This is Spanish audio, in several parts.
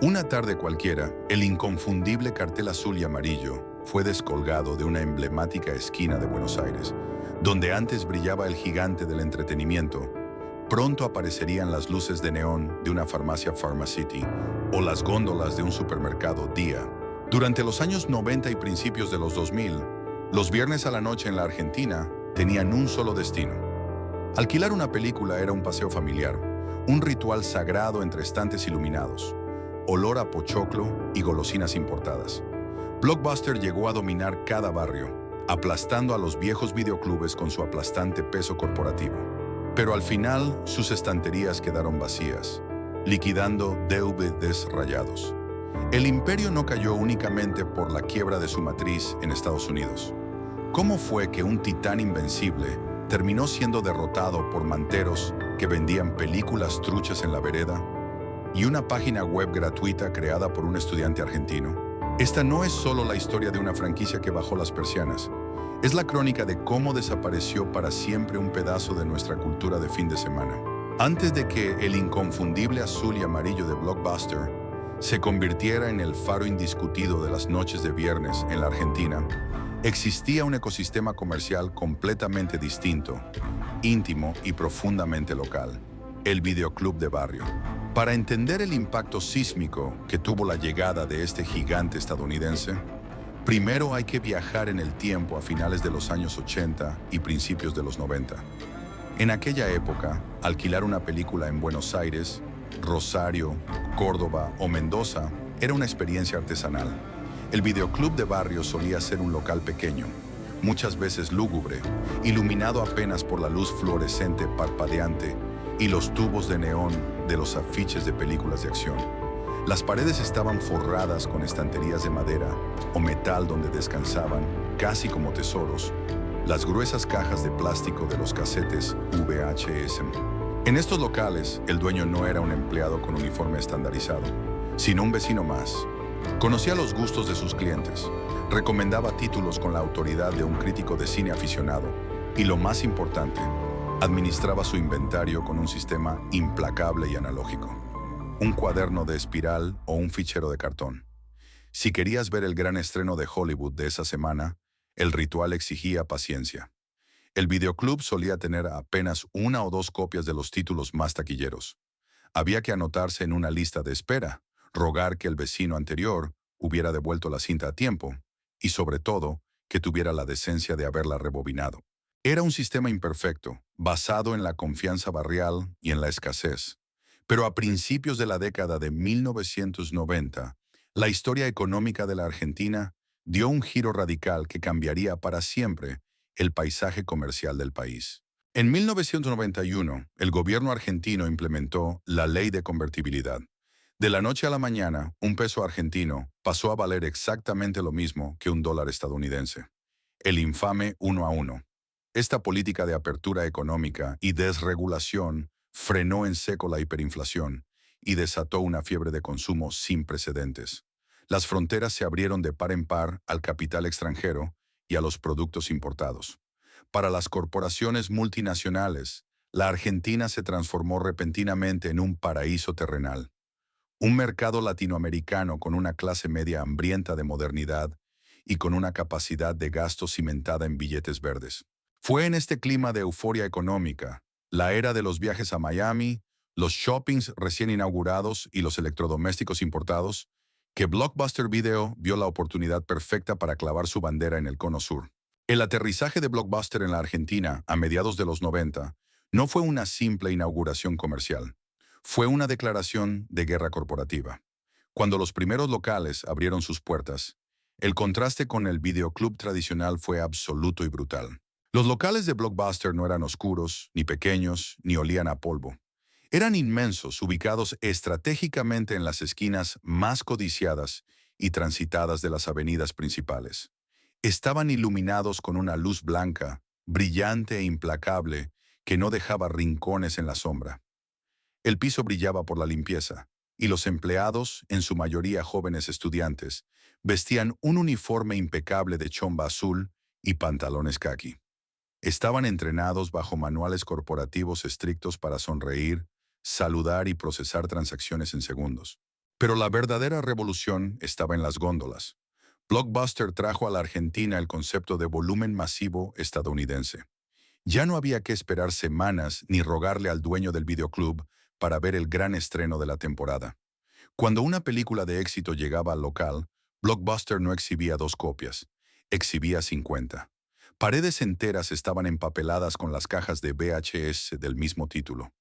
Una tarde cualquiera, el inconfundible cartel azul y amarillo fue descolgado de una emblemática esquina de Buenos Aires, donde antes brillaba el gigante del entretenimiento. Pronto aparecerían las luces de neón de una farmacia Pharmacity o las góndolas de un supermercado Día. Durante los años 90 y principios de los 2000, los viernes a la noche en la Argentina tenían un solo destino. Alquilar una película era un paseo familiar, un ritual sagrado entre estantes iluminados, olor a pochoclo y golosinas importadas. Blockbuster llegó a dominar cada barrio, aplastando a los viejos videoclubes con su aplastante peso corporativo. Pero al final, sus estanterías quedaron vacías, liquidando DVDs rayados. El imperio no cayó únicamente por la quiebra de su matriz en Estados Unidos. ¿Cómo fue que un titán invencible terminó siendo derrotado por manteros que vendían películas truchas en la vereda y una página web gratuita creada por un estudiante argentino? Esta no es solo la historia de una franquicia que bajó las persianas. Es la crónica de cómo desapareció para siempre un pedazo de nuestra cultura de fin de semana. Antes de que el inconfundible azul y amarillo de Blockbuster se convirtiera en el faro indiscutido de las noches de viernes en la Argentina, existía un ecosistema comercial completamente distinto, íntimo y profundamente local: el videoclub de barrio. Para entender el impacto sísmico que tuvo la llegada de este gigante estadounidense, primero hay que viajar en el tiempo a finales de los años 80 y principios de los 90. En aquella época, alquilar una película en Buenos Aires, Rosario, Córdoba o Mendoza era una experiencia artesanal. El videoclub de barrio solía ser un local pequeño, muchas veces lúgubre, iluminado apenas por la luz fluorescente parpadeante y los tubos de neón de los afiches de películas de acción. Las paredes estaban forradas con estanterías de madera o metal donde descansaban, casi como tesoros, las gruesas cajas de plástico de los casetes VHS. En estos locales, el dueño no era un empleado con uniforme estandarizado, sino un vecino más. Conocía los gustos de sus clientes, recomendaba títulos con la autoridad de un crítico de cine aficionado y, lo más importante, administraba su inventario con un sistema implacable y analógico: un cuaderno de espiral o un fichero de cartón. Si querías ver el gran estreno de Hollywood de esa semana, el ritual exigía paciencia. El videoclub solía tener apenas una o dos copias de los títulos más taquilleros. Había que anotarse en una lista de espera, rogar que el vecino anterior hubiera devuelto la cinta a tiempo y, sobre todo, que tuviera la decencia de haberla rebobinado. Era un sistema imperfecto, basado en la confianza barrial y en la escasez. Pero a principios de la década de 1990, la historia económica de la Argentina dio un giro radical que cambiaría para siempre el paisaje comercial del país. En 1991, el gobierno argentino implementó la Ley de Convertibilidad. De la noche a la mañana, un peso argentino pasó a valer exactamente lo mismo que un dólar estadounidense: el infame 1 a 1. Esta política de apertura económica y desregulación frenó en seco la hiperinflación y desató una fiebre de consumo sin precedentes. Las fronteras se abrieron de par en par al capital extranjero y a los productos importados. Para las corporaciones multinacionales, la Argentina se transformó repentinamente en un paraíso terrenal. Un mercado latinoamericano con una clase media hambrienta de modernidad y con una capacidad de gasto cimentada en billetes verdes. Fue en este clima de euforia económica, la era de los viajes a Miami, los shoppings recién inaugurados y los electrodomésticos importados, que Blockbuster Video vio la oportunidad perfecta para clavar su bandera en el Cono Sur. El aterrizaje de Blockbuster en la Argentina a mediados de los 90 no fue una simple inauguración comercial, fue una declaración de guerra corporativa. Cuando los primeros locales abrieron sus puertas, el contraste con el videoclub tradicional fue absoluto y brutal. Los locales de Blockbuster no eran oscuros, ni pequeños, ni olían a polvo. Eran inmensos, ubicados estratégicamente en las esquinas más codiciadas y transitadas de las avenidas principales. Estaban iluminados con una luz blanca, brillante e implacable, que no dejaba rincones en la sombra. El piso brillaba por la limpieza, y los empleados, en su mayoría jóvenes estudiantes, vestían un uniforme impecable de chomba azul y pantalones caqui. Estaban entrenados bajo manuales corporativos estrictos para sonreír, saludar y procesar transacciones en segundos. Pero la verdadera revolución estaba en las góndolas. Blockbuster trajo a la Argentina el concepto de volumen masivo estadounidense. Ya no había que esperar semanas ni rogarle al dueño del videoclub para ver el gran estreno de la temporada. Cuando una película de éxito llegaba al local, Blockbuster no exhibía 2 copias, exhibía 50. Paredes enteras estaban empapeladas con las cajas de VHS del mismo título.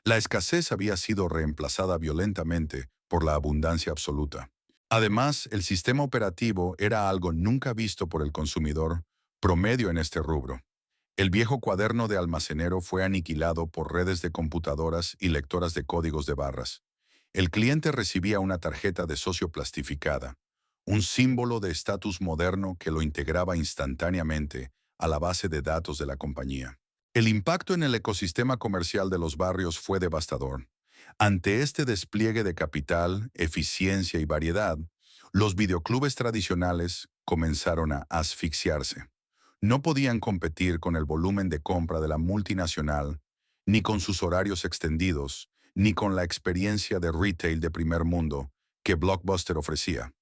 La escasez había sido reemplazada violentamente por la abundancia absoluta. Además, el sistema operativo era algo nunca visto por el consumidor promedio en este rubro. El viejo cuaderno de almacenero fue aniquilado por redes de computadoras y lectoras de códigos de barras. El cliente recibía una tarjeta de socio plastificada, un símbolo de estatus moderno que lo integraba instantáneamente a la base de datos de la compañía. El impacto en el ecosistema comercial de los barrios fue devastador. Ante este despliegue de capital, eficiencia y variedad, los videoclubes tradicionales comenzaron a asfixiarse. No podían competir con el volumen de compra de la multinacional, ni con sus horarios extendidos, ni con la experiencia de retail de primer mundo que Blockbuster ofrecía.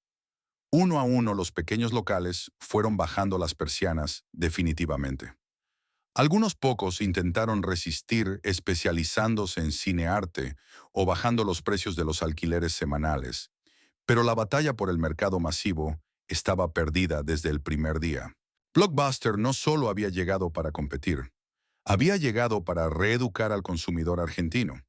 Uno a uno los pequeños locales fueron bajando las persianas definitivamente. Algunos pocos intentaron resistir especializándose en cinearte o bajando los precios de los alquileres semanales, pero la batalla por el mercado masivo estaba perdida desde el primer día. Blockbuster no solo había llegado para competir, había llegado para reeducar al consumidor argentino.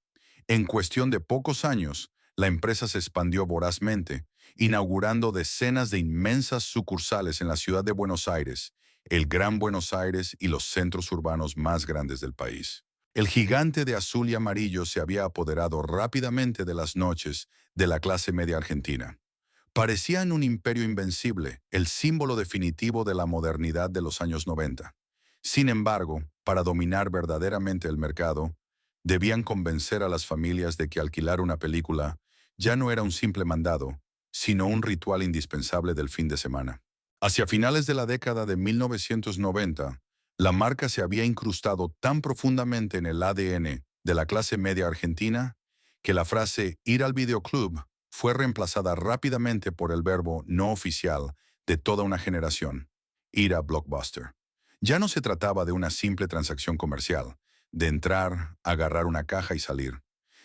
En cuestión de pocos años, la empresa se expandió vorazmente, inaugurando decenas de inmensas sucursales en la ciudad de Buenos Aires, el Gran Buenos Aires y los centros urbanos más grandes del país. El gigante de azul y amarillo se había apoderado rápidamente de las noches de la clase media argentina. Parecían un imperio invencible, el símbolo definitivo de la modernidad de los años 90. Sin embargo, para dominar verdaderamente el mercado, debían convencer a las familias de que alquilar una película ya no era un simple mandado, sino un ritual indispensable del fin de semana. Hacia finales de la década de 1990, la marca se había incrustado tan profundamente en el ADN de la clase media argentina que la frase ir al videoclub fue reemplazada rápidamente por el verbo no oficial de toda una generación, ir a Blockbuster. Ya no se trataba de una simple transacción comercial, de entrar, agarrar una caja y salir.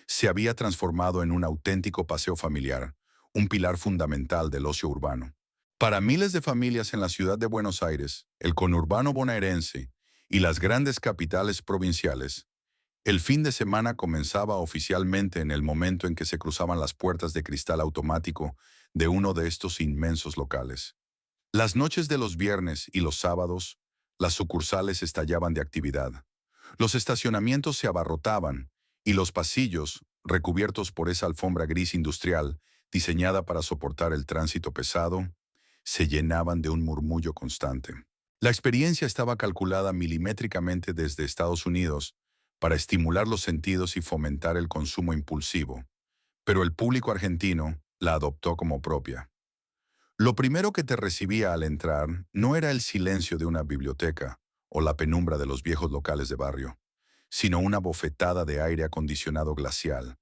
Se había transformado en un auténtico paseo familiar, un pilar fundamental del ocio urbano. Para miles de familias en la ciudad de Buenos Aires, el conurbano bonaerense y las grandes capitales provinciales, el fin de semana comenzaba oficialmente en el momento en que se cruzaban las puertas de cristal automático de uno de estos inmensos locales. Las noches de los viernes y los sábados, las sucursales estallaban de actividad. Los estacionamientos se abarrotaban y los pasillos, recubiertos por esa alfombra gris industrial diseñada para soportar el tránsito pesado, se llenaban de un murmullo constante. La experiencia estaba calculada milimétricamente desde Estados Unidos para estimular los sentidos y fomentar el consumo impulsivo, pero el público argentino la adoptó como propia. Lo primero que te recibía al entrar no era el silencio de una biblioteca o la penumbra de los viejos locales de barrio, sino una bofetada de aire acondicionado glacial,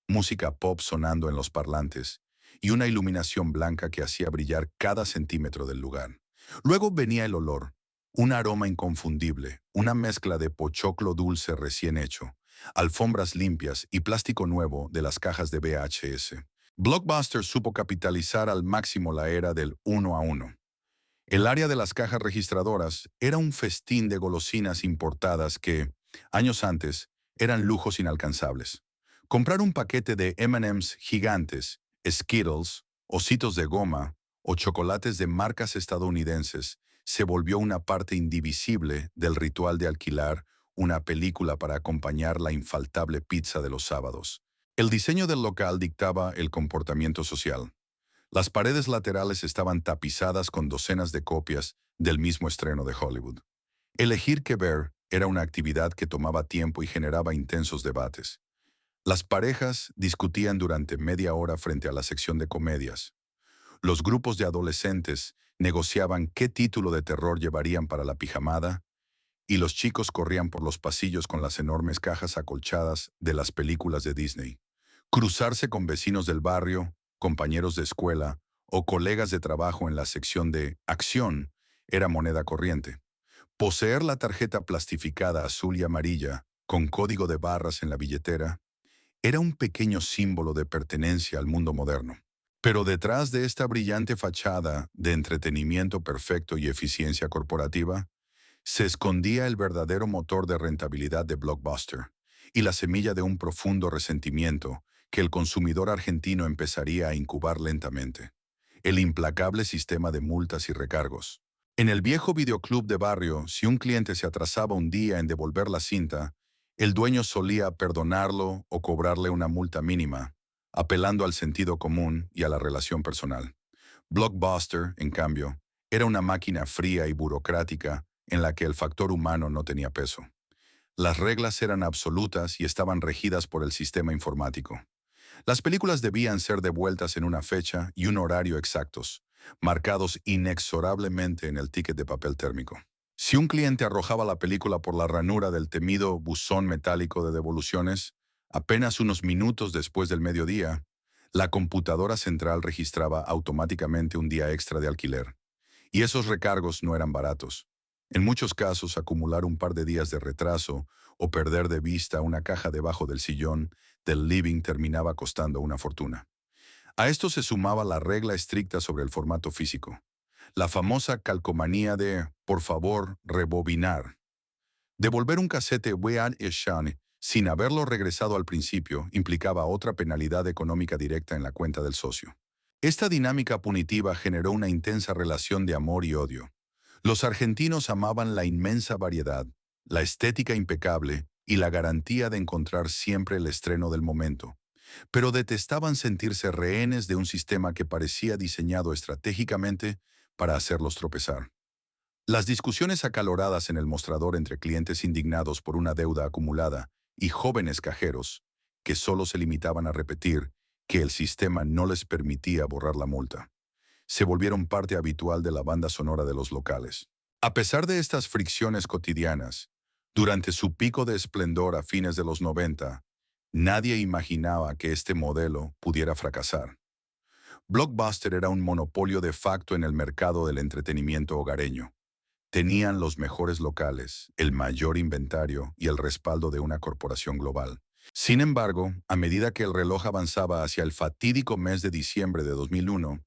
música pop sonando en los parlantes y una iluminación blanca que hacía brillar cada centímetro del lugar. Luego venía el olor, un aroma inconfundible, una mezcla de pochoclo dulce recién hecho, alfombras limpias y plástico nuevo de las cajas de VHS. Blockbuster supo capitalizar al máximo la era del uno a uno. El área de las cajas registradoras era un festín de golosinas importadas que, años antes, eran lujos inalcanzables. Comprar un paquete de M&M's gigantes, Skittles, ositos de goma o chocolates de marcas estadounidenses se volvió una parte indivisible del ritual de alquilar una película para acompañar la infaltable pizza de los sábados. El diseño del local dictaba el comportamiento social. Las paredes laterales estaban tapizadas con docenas de copias del mismo estreno de Hollywood. Elegir qué ver era una actividad que tomaba tiempo y generaba intensos debates. Las parejas discutían durante media hora frente a la sección de comedias. Los grupos de adolescentes negociaban qué título de terror llevarían para la pijamada, y los chicos corrían por los pasillos con las enormes cajas acolchadas de las películas de Disney. Cruzarse con vecinos del barrio compañeros de escuela o colegas de trabajo en la sección de acción era moneda corriente. Poseer la tarjeta plastificada azul y amarilla, con código de barras en la billetera, era un pequeño símbolo de pertenencia al mundo moderno. Pero detrás de esta brillante fachada de entretenimiento perfecto y eficiencia corporativa, se escondía el verdadero motor de rentabilidad de Blockbuster y la semilla de un profundo resentimiento que el consumidor argentino empezaría a incubar lentamente: el implacable sistema de multas y recargos. En el viejo videoclub de barrio, si un cliente se atrasaba un día en devolver la cinta, el dueño solía perdonarlo o cobrarle una multa mínima, apelando al sentido común y a la relación personal. Blockbuster, en cambio, era una máquina fría y burocrática en la que el factor humano no tenía peso. Las reglas eran absolutas y estaban regidas por el sistema informático. Las películas debían ser devueltas en una fecha y un horario exactos, marcados inexorablemente en el ticket de papel térmico. Si un cliente arrojaba la película por la ranura del temido buzón metálico de devoluciones, apenas unos minutos después del mediodía, la computadora central registraba automáticamente un día extra de alquiler. Y esos recargos no eran baratos. En muchos casos, acumular un par de días de retraso o perder de vista una caja debajo del sillón del living terminaba costando una fortuna. A esto se sumaba la regla estricta sobre el formato físico, la famosa calcomanía de, por favor, rebobinar. Devolver un casete VHS sin haberlo regresado al principio implicaba otra penalidad económica directa en la cuenta del socio. Esta dinámica punitiva generó una intensa relación de amor y odio. Los argentinos amaban la inmensa variedad, la estética impecable y la garantía de encontrar siempre el estreno del momento, pero detestaban sentirse rehenes de un sistema que parecía diseñado estratégicamente para hacerlos tropezar. Las discusiones acaloradas en el mostrador entre clientes indignados por una deuda acumulada y jóvenes cajeros, que solo se limitaban a repetir que el sistema no les permitía borrar la multa, se volvieron parte habitual de la banda sonora de los locales. A pesar de estas fricciones cotidianas, durante su pico de esplendor a fines de los 90, nadie imaginaba que este modelo pudiera fracasar. Blockbuster era un monopolio de facto en el mercado del entretenimiento hogareño. Tenían los mejores locales, el mayor inventario y el respaldo de una corporación global. Sin embargo, a medida que el reloj avanzaba hacia el fatídico mes de diciembre de 2001,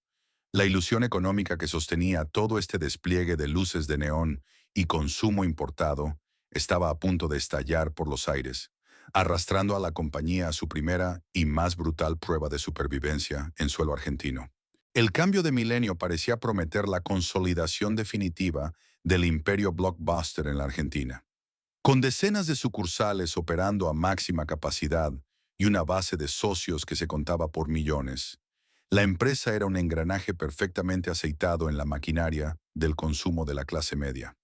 la ilusión económica que sostenía todo este despliegue de luces de neón y consumo importado estaba a punto de estallar por los aires, arrastrando a la compañía a su primera y más brutal prueba de supervivencia en suelo argentino. El cambio de milenio parecía prometer la consolidación definitiva del imperio Blockbuster en la Argentina. Con decenas de sucursales operando a máxima capacidad y una base de socios que se contaba por millones, la empresa era un engranaje perfectamente aceitado en la maquinaria del consumo de la clase media.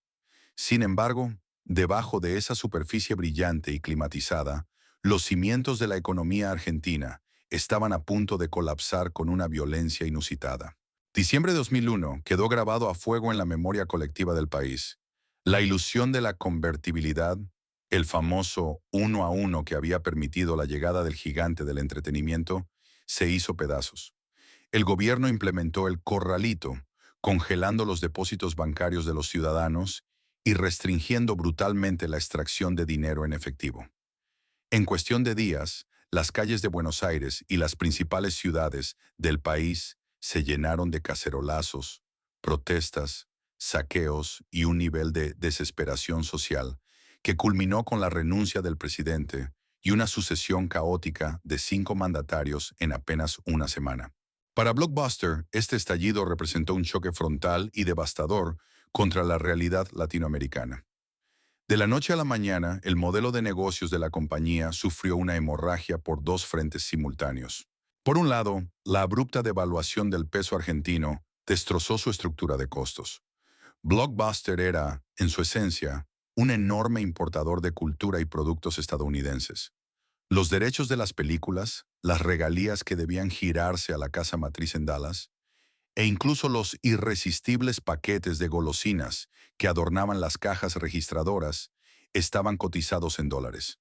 Sin embargo, debajo de esa superficie brillante y climatizada, los cimientos de la economía argentina estaban a punto de colapsar con una violencia inusitada. Diciembre de 2001 quedó grabado a fuego en la memoria colectiva del país. La ilusión de la convertibilidad, el famoso 1 a 1 que había permitido la llegada del gigante del entretenimiento, se hizo pedazos. El gobierno implementó el corralito, congelando los depósitos bancarios de los ciudadanos y restringiendo brutalmente la extracción de dinero en efectivo. En cuestión de días, las calles de Buenos Aires y las principales ciudades del país se llenaron de cacerolazos, protestas, saqueos y un nivel de desesperación social que culminó con la renuncia del presidente y una sucesión caótica de 5 mandatarios en apenas una semana. Para Blockbuster, este estallido representó un choque frontal y devastador contra la realidad latinoamericana. De la noche a la mañana, el modelo de negocios de la compañía sufrió una hemorragia por dos frentes simultáneos. Por un lado, la abrupta devaluación del peso argentino destrozó su estructura de costos. Blockbuster era, en su esencia, un enorme importador de cultura y productos estadounidenses. Los derechos de las películas, las regalías que debían girarse a la casa matriz en Dallas, e incluso los irresistibles paquetes de golosinas que adornaban las cajas registradoras estaban cotizados en dólares.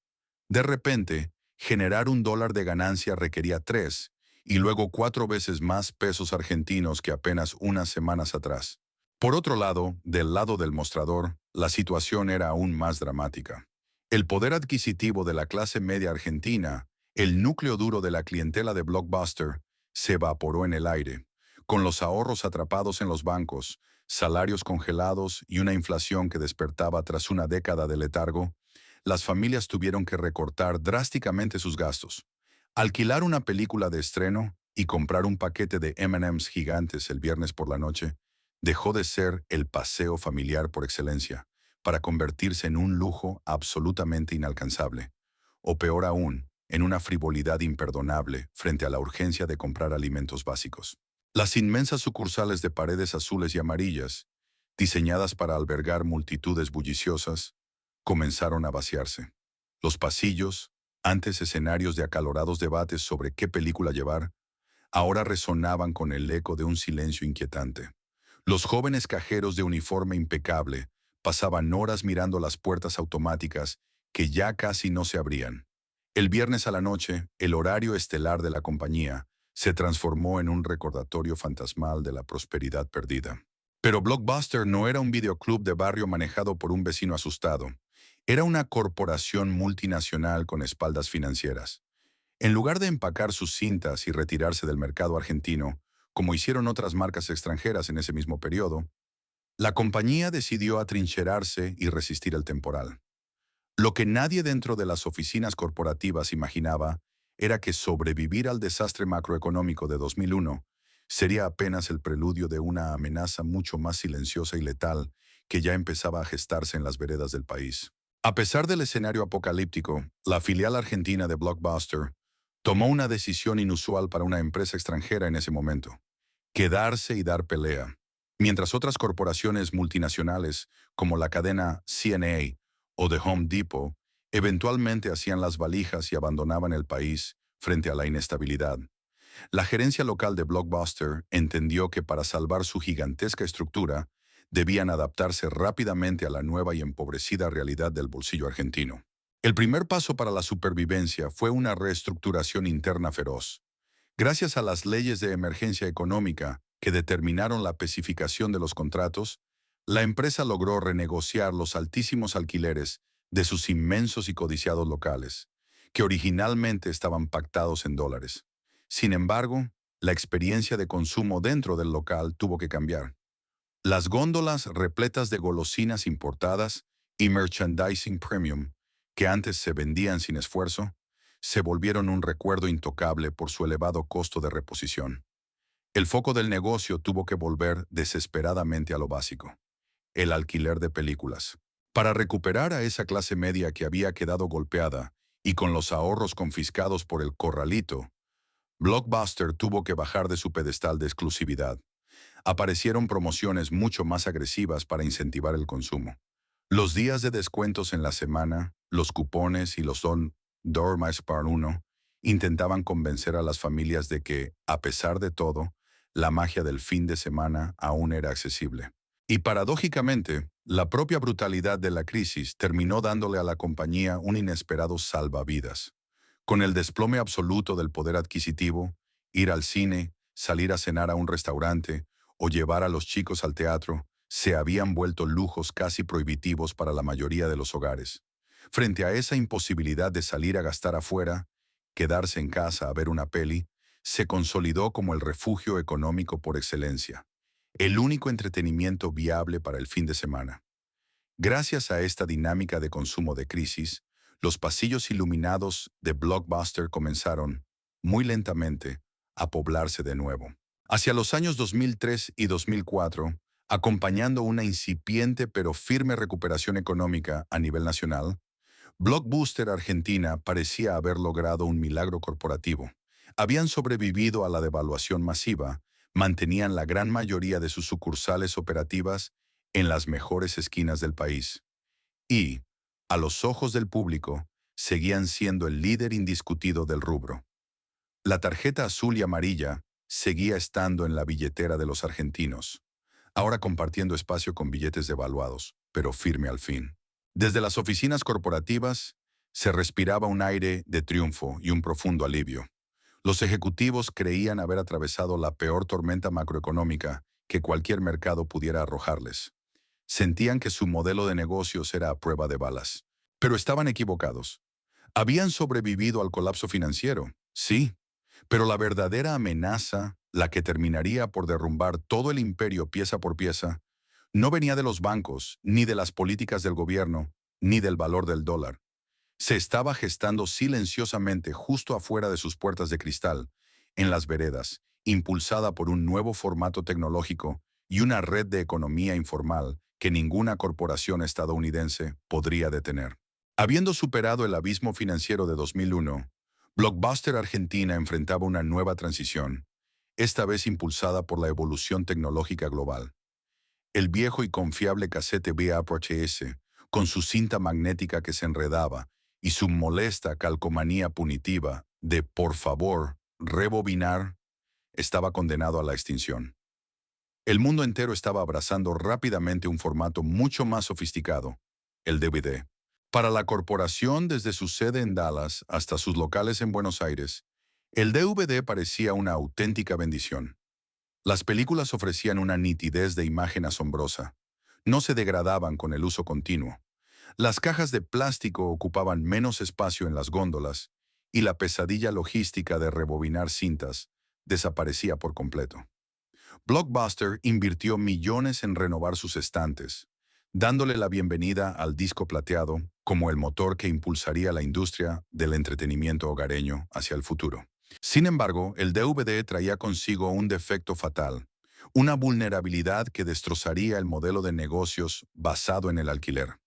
De repente, generar $1 de ganancia requería 3, y luego 4 veces más pesos argentinos que apenas unas semanas atrás. Por otro lado, del lado del mostrador, la situación era aún más dramática. El poder adquisitivo de la clase media argentina, el núcleo duro de la clientela de Blockbuster, se evaporó en el aire, con los ahorros atrapados en los bancos, salarios congelados y una inflación que despertaba tras una década de letargo. Las familias tuvieron que recortar drásticamente sus gastos. Alquilar una película de estreno y comprar un paquete de M&M's gigantes el viernes por la noche dejó de ser el paseo familiar por excelencia para convertirse en un lujo absolutamente inalcanzable, o peor aún, en una frivolidad imperdonable frente a la urgencia de comprar alimentos básicos. Las inmensas sucursales de paredes azules y amarillas, diseñadas para albergar multitudes bulliciosas, comenzaron a vaciarse. Los pasillos, antes escenarios de acalorados debates sobre qué película llevar, ahora resonaban con el eco de un silencio inquietante. Los jóvenes cajeros de uniforme impecable pasaban horas mirando las puertas automáticas que ya casi no se abrían. El viernes a la noche, el horario estelar de la compañía se transformó en un recordatorio fantasmal de la prosperidad perdida. Pero Blockbuster no era un videoclub de barrio manejado por un vecino asustado. Era una corporación multinacional con espaldas financieras. En lugar de empacar sus cintas y retirarse del mercado argentino, como hicieron otras marcas extranjeras en ese mismo periodo, la compañía decidió atrincherarse y resistir el temporal. Lo que nadie dentro de las oficinas corporativas imaginaba era que sobrevivir al desastre macroeconómico de 2001 sería apenas el preludio de una amenaza mucho más silenciosa y letal que ya empezaba a gestarse en las veredas del país. A pesar del escenario apocalíptico, la filial argentina de Blockbuster tomó una decisión inusual para una empresa extranjera en ese momento: quedarse y dar pelea. Mientras otras corporaciones multinacionales, como la cadena C&A o The Home Depot, eventualmente hacían las valijas y abandonaban el país frente a la inestabilidad, la gerencia local de Blockbuster entendió que para salvar su gigantesca estructura, debían adaptarse rápidamente a la nueva y empobrecida realidad del bolsillo argentino. El primer paso para la supervivencia fue una reestructuración interna feroz. Gracias a las leyes de emergencia económica que determinaron la especificación de los contratos, la empresa logró renegociar los altísimos alquileres de sus inmensos y codiciados locales, que originalmente estaban pactados en dólares. Sin embargo, la experiencia de consumo dentro del local tuvo que cambiar. Las góndolas repletas de golosinas importadas y merchandising premium, que antes se vendían sin esfuerzo, se volvieron un recuerdo intocable por su elevado costo de reposición. El foco del negocio tuvo que volver desesperadamente a lo básico: el alquiler de películas. Para recuperar a esa clase media que había quedado golpeada y con los ahorros confiscados por el corralito, Blockbuster tuvo que bajar de su pedestal de exclusividad. Aparecieron promociones mucho más agresivas para incentivar el consumo. Los días de descuentos en la semana, los cupones y los $1 más par uno intentaban convencer a las familias de que, a pesar de todo, la magia del fin de semana aún era accesible. Y paradójicamente, la propia brutalidad de la crisis terminó dándole a la compañía un inesperado salvavidas. Con el desplome absoluto del poder adquisitivo, ir al cine, salir a cenar a un restaurante o llevar a los chicos al teatro se habían vuelto lujos casi prohibitivos para la mayoría de los hogares. Frente a esa imposibilidad de salir a gastar afuera, quedarse en casa a ver una peli se consolidó como el refugio económico por excelencia, el único entretenimiento viable para el fin de semana. Gracias a esta dinámica de consumo de crisis, los pasillos iluminados de Blockbuster comenzaron, muy lentamente, a poblarse de nuevo. Hacia los años 2003 y 2004, acompañando una incipiente pero firme recuperación económica a nivel nacional, Blockbuster Argentina parecía haber logrado un milagro corporativo. Habían sobrevivido a la devaluación masiva, mantenían la gran mayoría de sus sucursales operativas en las mejores esquinas del país y, a los ojos del público, seguían siendo el líder indiscutido del rubro. La tarjeta azul y amarilla seguía estando en la billetera de los argentinos, ahora compartiendo espacio con billetes devaluados, pero firme al fin. Desde las oficinas corporativas se respiraba un aire de triunfo y un profundo alivio. Los ejecutivos creían haber atravesado la peor tormenta macroeconómica que cualquier mercado pudiera arrojarles. Sentían que su modelo de negocios era a prueba de balas. Pero estaban equivocados. Habían sobrevivido al colapso financiero, sí, pero la verdadera amenaza, la que terminaría por derrumbar todo el imperio pieza por pieza, no venía de los bancos, ni de las políticas del gobierno, ni del valor del dólar. Se estaba gestando silenciosamente justo afuera de sus puertas de cristal, en las veredas, impulsada por un nuevo formato tecnológico y una red de economía informal que ninguna corporación estadounidense podría detener. Habiendo superado el abismo financiero de 2001, Blockbuster Argentina enfrentaba una nueva transición, esta vez impulsada por la evolución tecnológica global. El viejo y confiable casete VHS, con su cinta magnética que se enredaba y su molesta calcomanía punitiva de por favor, rebobinar, estaba condenado a la extinción. El mundo entero estaba abrazando rápidamente un formato mucho más sofisticado, el DVD. Para la corporación, desde su sede en Dallas hasta sus locales en Buenos Aires, el DVD parecía una auténtica bendición. Las películas ofrecían una nitidez de imagen asombrosa. No se degradaban con el uso continuo. Las cajas de plástico ocupaban menos espacio en las góndolas y la pesadilla logística de rebobinar cintas desaparecía por completo. Blockbuster invirtió millones en renovar sus estantes, dándole la bienvenida al disco plateado como el motor que impulsaría la industria del entretenimiento hogareño hacia el futuro. Sin embargo, el DVD traía consigo un defecto fatal, una vulnerabilidad que destrozaría el modelo de negocios basado en el alquiler.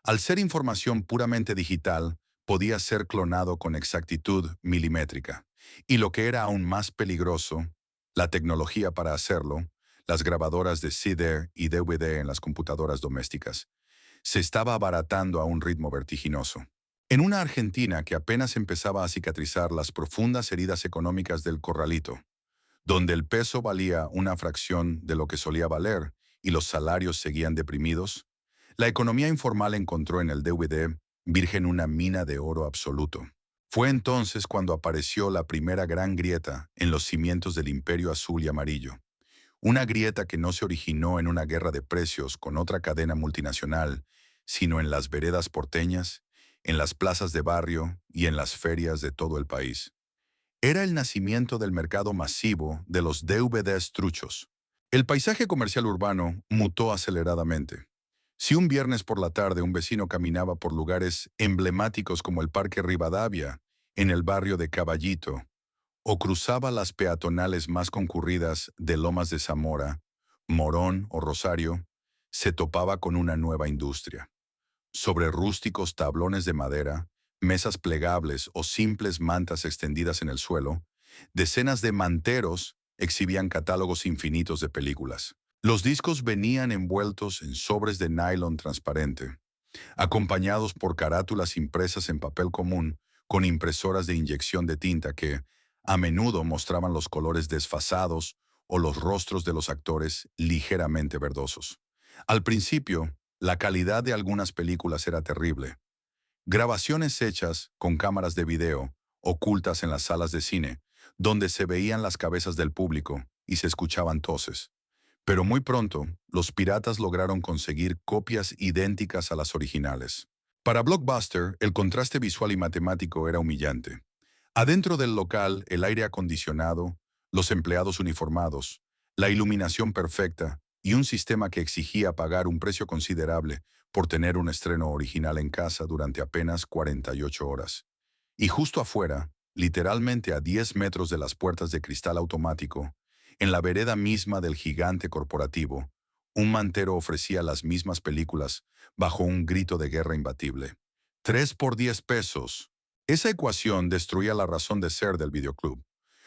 Al ser información puramente digital, podía ser clonado con exactitud milimétrica. Y lo que era aún más peligroso, la tecnología para hacerlo, las grabadoras de CD y DVD en las computadoras domésticas, se estaba abaratando a un ritmo vertiginoso. En una Argentina que apenas empezaba a cicatrizar las profundas heridas económicas del corralito, donde el peso valía una fracción de lo que solía valer y los salarios seguían deprimidos, la economía informal encontró en el DVD virgen una mina de oro absoluto. Fue entonces cuando apareció la primera gran grieta en los cimientos del imperio azul y amarillo. Una grieta que no se originó en una guerra de precios con otra cadena multinacional, sino en las veredas porteñas, en las plazas de barrio y en las ferias de todo el país. Era el nacimiento del mercado masivo de los DVDs truchos. El paisaje comercial urbano mutó aceleradamente. Si un viernes por la tarde un vecino caminaba por lugares emblemáticos como el Parque Rivadavia, en el barrio de Caballito, o cruzaba las peatonales más concurridas de Lomas de Zamora, Morón o Rosario, se topaba con una nueva industria. Sobre rústicos tablones de madera, mesas plegables o simples mantas extendidas en el suelo, decenas de manteros exhibían catálogos infinitos de películas. Los discos venían envueltos en sobres de nylon transparente, acompañados por carátulas impresas en papel común con impresoras de inyección de tinta que, a menudo, mostraban los colores desfasados o los rostros de los actores ligeramente verdosos. Al principio, la calidad de algunas películas era terrible. Grabaciones hechas con cámaras de video, ocultas en las salas de cine, donde se veían las cabezas del público y se escuchaban toses. Pero muy pronto, los piratas lograron conseguir copias idénticas a las originales. Para Blockbuster, el contraste visual y matemático era humillante. Adentro del local, el aire acondicionado, los empleados uniformados, la iluminación perfecta y un sistema que exigía pagar un precio considerable por tener un estreno original en casa durante apenas 48 horas. Y justo afuera, literalmente a 10 metros de las puertas de cristal automático, en la vereda misma del gigante corporativo, un mantero ofrecía las mismas películas bajo un grito de guerra imbatible. 3 por 10 pesos. Esa ecuación destruía la razón de ser del videoclub.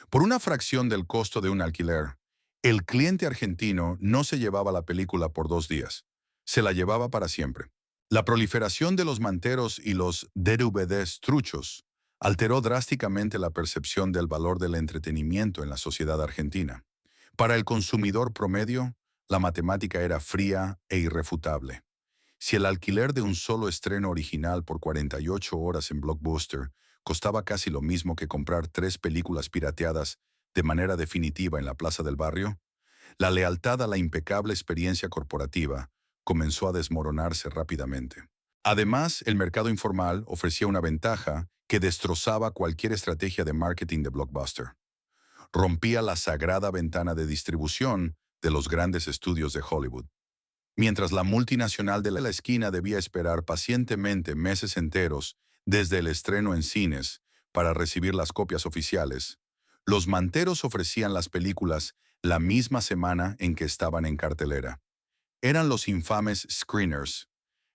Por una fracción del costo de un alquiler, el cliente argentino no se llevaba la película por 2 días, se la llevaba para siempre. La proliferación de los manteros y los DVDs truchos alteró drásticamente la percepción del valor del entretenimiento en la sociedad argentina. Para el consumidor promedio, la matemática era fría e irrefutable. Si el alquiler de un solo estreno original por 48 horas en Blockbuster costaba casi lo mismo que comprar 3 películas pirateadas de manera definitiva en la plaza del barrio, la lealtad a la impecable experiencia corporativa comenzó a desmoronarse rápidamente. Además, el mercado informal ofrecía una ventaja que destrozaba cualquier estrategia de marketing de Blockbuster. Rompía la sagrada ventana de distribución de los grandes estudios de Hollywood. Mientras la multinacional de la esquina debía esperar pacientemente meses enteros desde el estreno en cines para recibir las copias oficiales, los manteros ofrecían las películas la misma semana en que estaban en cartelera. Eran los infames screeners,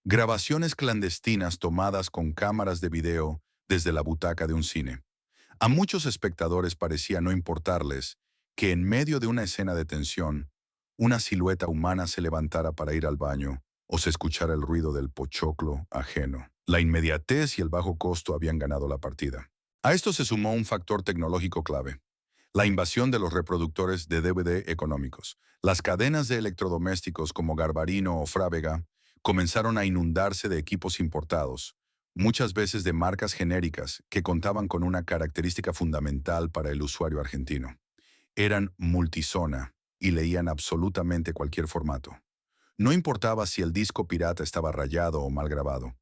grabaciones clandestinas tomadas con cámaras de video desde la butaca de un cine. A muchos espectadores parecía no importarles que en medio de una escena de tensión, una silueta humana se levantara para ir al baño o se escuchara el ruido del pochoclo ajeno. La inmediatez y el bajo costo habían ganado la partida. A esto se sumó un factor tecnológico clave: la invasión de los reproductores de DVD económicos. Las cadenas de electrodomésticos como Garbarino o Frávega comenzaron a inundarse de equipos importados, muchas veces de marcas genéricas que contaban con una característica fundamental para el usuario argentino. Eran multizona y leían absolutamente cualquier formato. No importaba si el disco pirata estaba rayado o mal grabado.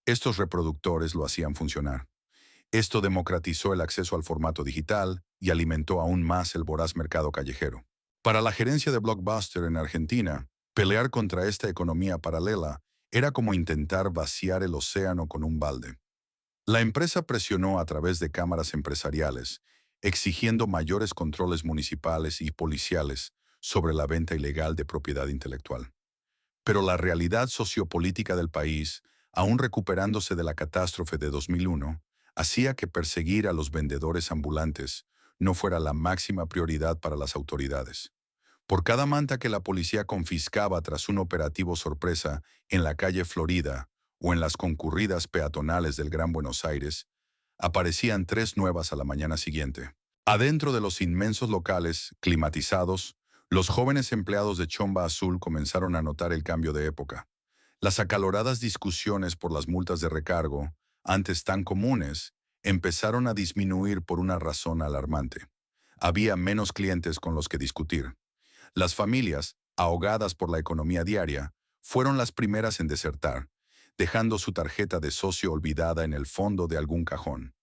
Estos reproductores lo hacían funcionar. Esto democratizó el acceso al formato digital y alimentó aún más el voraz mercado callejero. Para la gerencia de Blockbuster en Argentina, pelear contra esta economía paralela era como intentar vaciar el océano con un balde. La empresa presionó a través de cámaras empresariales, exigiendo mayores controles municipales y policiales sobre la venta ilegal de propiedad intelectual. Pero la realidad sociopolítica del país, aún recuperándose de la catástrofe de 2001, hacía que perseguir a los vendedores ambulantes no fuera la máxima prioridad para las autoridades. Por cada manta que la policía confiscaba tras un operativo sorpresa en la calle Florida o en las concurridas peatonales del Gran Buenos Aires, aparecían 3 nuevas a la mañana siguiente. Adentro de los inmensos locales, climatizados, los jóvenes empleados de Chomba Azul comenzaron a notar el cambio de época. Las acaloradas discusiones por las multas de recargo, antes tan comunes, empezaron a disminuir por una razón alarmante. Había menos clientes con los que discutir. Las familias, ahogadas por la economía diaria, fueron las primeras en desertar, dejando su tarjeta de socio olvidada en el fondo de algún cajón.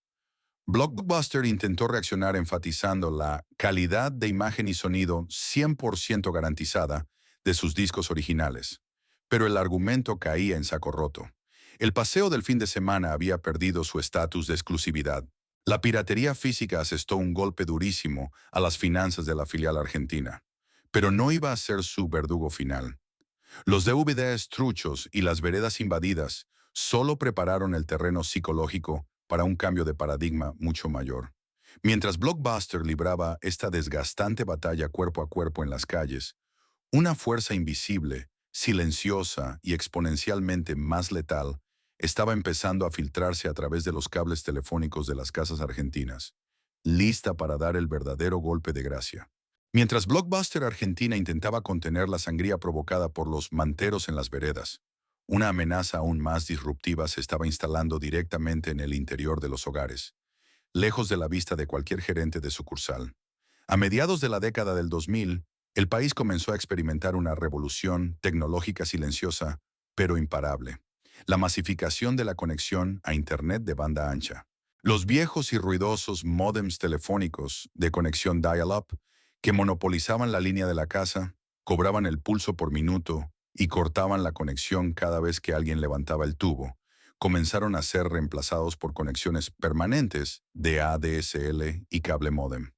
Blockbuster intentó reaccionar enfatizando la calidad de imagen y sonido 100% garantizada de sus discos originales, pero el argumento caía en saco roto. El paseo del fin de semana había perdido su estatus de exclusividad. La piratería física asestó un golpe durísimo a las finanzas de la filial argentina, pero no iba a ser su verdugo final. Los DVDs truchos y las veredas invadidas solo prepararon el terreno psicológico para un cambio de paradigma mucho mayor. Mientras Blockbuster libraba esta desgastante batalla cuerpo a cuerpo en las calles, una fuerza invisible, silenciosa y exponencialmente más letal estaba empezando a filtrarse a través de los cables telefónicos de las casas argentinas, lista para dar el verdadero golpe de gracia. Mientras Blockbuster Argentina intentaba contener la sangría provocada por los manteros en las veredas, una amenaza aún más disruptiva se estaba instalando directamente en el interior de los hogares, lejos de la vista de cualquier gerente de sucursal. A mediados de la década del 2000, el país comenzó a experimentar una revolución tecnológica silenciosa, pero imparable: la masificación de la conexión a Internet de banda ancha. Los viejos y ruidosos módems telefónicos de conexión dial-up, que monopolizaban la línea de la casa, cobraban el pulso por minuto y cortaban la conexión cada vez que alguien levantaba el tubo, comenzaron a ser reemplazados por conexiones permanentes de ADSL y cable módem.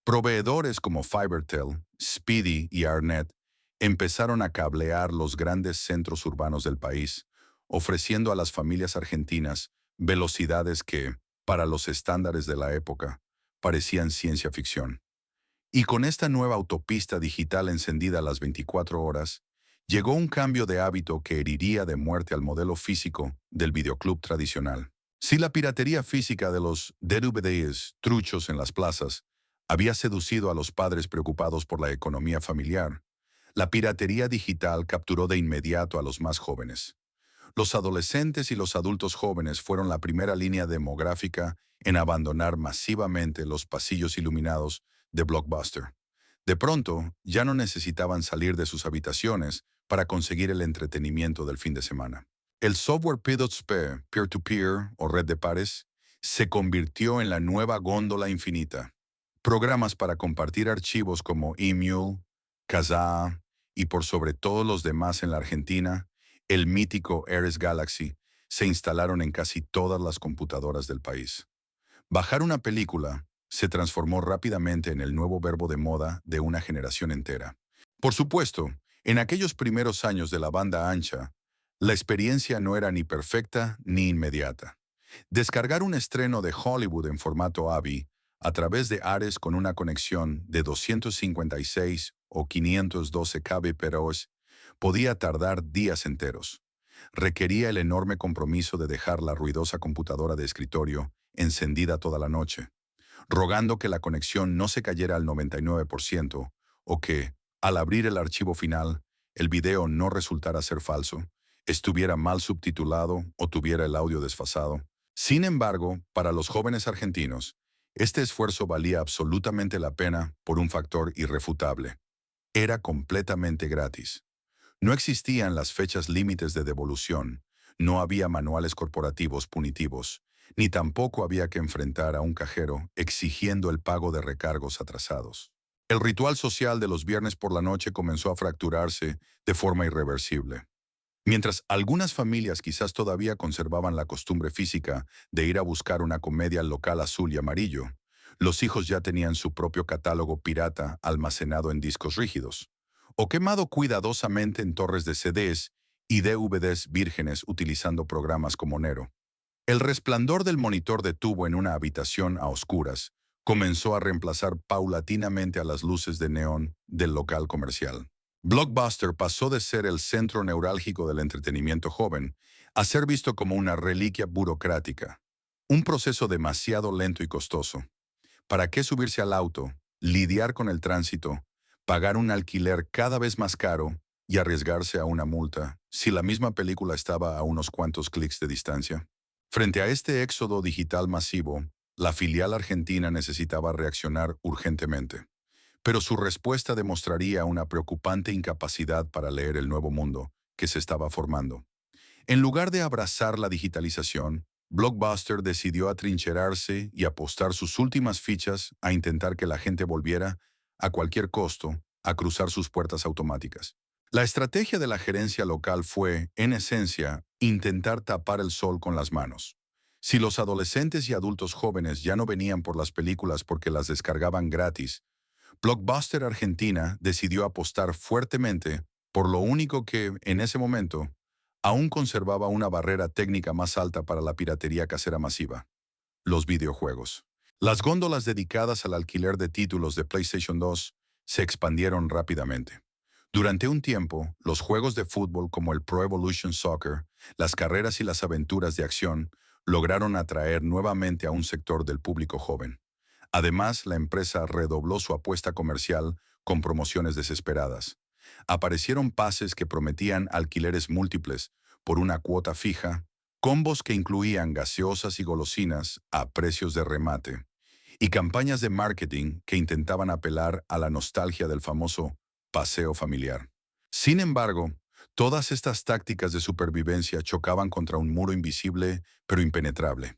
Proveedores como Fibertel, Speedy y Arnet empezaron a cablear los grandes centros urbanos del país, ofreciendo a las familias argentinas velocidades que, para los estándares de la época, parecían ciencia ficción. Y con esta nueva autopista digital encendida a las 24 horas, llegó un cambio de hábito que heriría de muerte al modelo físico del videoclub tradicional. Si la piratería física de los DVDs truchos en las plazas había seducido a los padres preocupados por la economía familiar, la piratería digital capturó de inmediato a los más jóvenes. Los adolescentes y los adultos jóvenes fueron la primera línea demográfica en abandonar masivamente los pasillos iluminados de Blockbuster. De pronto, ya no necesitaban salir de sus habitaciones para conseguir el entretenimiento del fin de semana. El software P2P, peer-to-peer o red de pares, se convirtió en la nueva góndola infinita. Programas para compartir archivos como eMule, Kazaa y por sobre todos los demás en la Argentina, el mítico Ares Galaxy, se instalaron en casi todas las computadoras del país. Bajar una película se transformó rápidamente en el nuevo verbo de moda de una generación entera. Por supuesto, en aquellos primeros años de la banda ancha, la experiencia no era ni perfecta ni inmediata. Descargar un estreno de Hollywood en formato AVI a través de Ares con una conexión de 256 o 512 kbps podía tardar días enteros. Requería el enorme compromiso de dejar la ruidosa computadora de escritorio encendida toda la noche, rogando que la conexión no se cayera al 99% o que, al abrir el archivo final, el video no resultara ser falso, estuviera mal subtitulado o tuviera el audio desfasado. Sin embargo, para los jóvenes argentinos, este esfuerzo valía absolutamente la pena por un factor irrefutable. Era completamente gratis. No existían las fechas límites de devolución, no había manuales corporativos punitivos, ni tampoco había que enfrentar a un cajero exigiendo el pago de recargos atrasados. El ritual social de los viernes por la noche comenzó a fracturarse de forma irreversible. Mientras algunas familias quizás todavía conservaban la costumbre física de ir a buscar una comedia al local azul y amarillo, los hijos ya tenían su propio catálogo pirata almacenado en discos rígidos, o quemado cuidadosamente en torres de CDs y DVDs vírgenes utilizando programas como Nero. El resplandor del monitor de tubo en una habitación a oscuras comenzó a reemplazar paulatinamente a las luces de neón del local comercial. Blockbuster pasó de ser el centro neurálgico del entretenimiento joven a ser visto como una reliquia burocrática, un proceso demasiado lento y costoso. ¿Para qué subirse al auto, lidiar con el tránsito, pagar un alquiler cada vez más caro y arriesgarse a una multa si la misma película estaba a unos cuantos clics de distancia? Frente a este éxodo digital masivo, la filial argentina necesitaba reaccionar urgentemente. Pero su respuesta demostraría una preocupante incapacidad para leer el nuevo mundo que se estaba formando. En lugar de abrazar la digitalización, Blockbuster decidió atrincherarse y apostar sus últimas fichas a intentar que la gente volviera, a cualquier costo, a cruzar sus puertas automáticas. La estrategia de la gerencia local fue, en esencia, intentar tapar el sol con las manos. Si los adolescentes y adultos jóvenes ya no venían por las películas porque las descargaban gratis, Blockbuster Argentina decidió apostar fuertemente por lo único que, en ese momento, aún conservaba una barrera técnica más alta para la piratería casera masiva: los videojuegos. Las góndolas dedicadas al alquiler de títulos de PlayStation 2 se expandieron rápidamente. Durante un tiempo, los juegos de fútbol como el Pro Evolution Soccer, las carreras y las aventuras de acción lograron atraer nuevamente a un sector del público joven. Además, la empresa redobló su apuesta comercial con promociones desesperadas. Aparecieron pases que prometían alquileres múltiples por una cuota fija, combos que incluían gaseosas y golosinas a precios de remate, y campañas de marketing que intentaban apelar a la nostalgia del famoso paseo familiar. Sin embargo, todas estas tácticas de supervivencia chocaban contra un muro invisible pero impenetrable.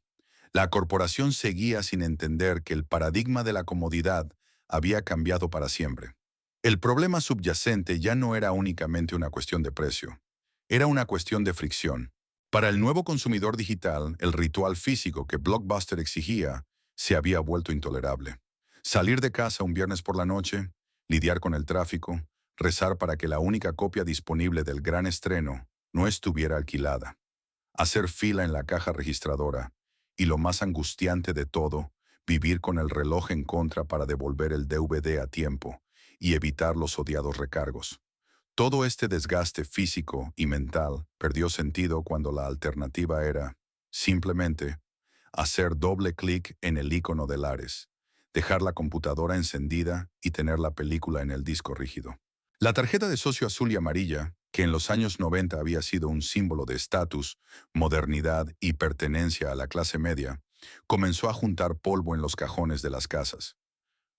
La corporación seguía sin entender que el paradigma de la comodidad había cambiado para siempre. El problema subyacente ya no era únicamente una cuestión de precio, era una cuestión de fricción. Para el nuevo consumidor digital, el ritual físico que Blockbuster exigía se había vuelto intolerable. Salir de casa un viernes por la noche, lidiar con el tráfico, rezar para que la única copia disponible del gran estreno no estuviera alquilada, hacer fila en la caja registradora, y lo más angustiante de todo, vivir con el reloj en contra para devolver el DVD a tiempo y evitar los odiados recargos. Todo este desgaste físico y mental perdió sentido cuando la alternativa era, simplemente, hacer doble clic en el icono del Ares, dejar la computadora encendida y tener la película en el disco rígido. La tarjeta de socio azul y amarilla, que en los años 90 había sido un símbolo de estatus, modernidad y pertenencia a la clase media, comenzó a juntar polvo en los cajones de las casas.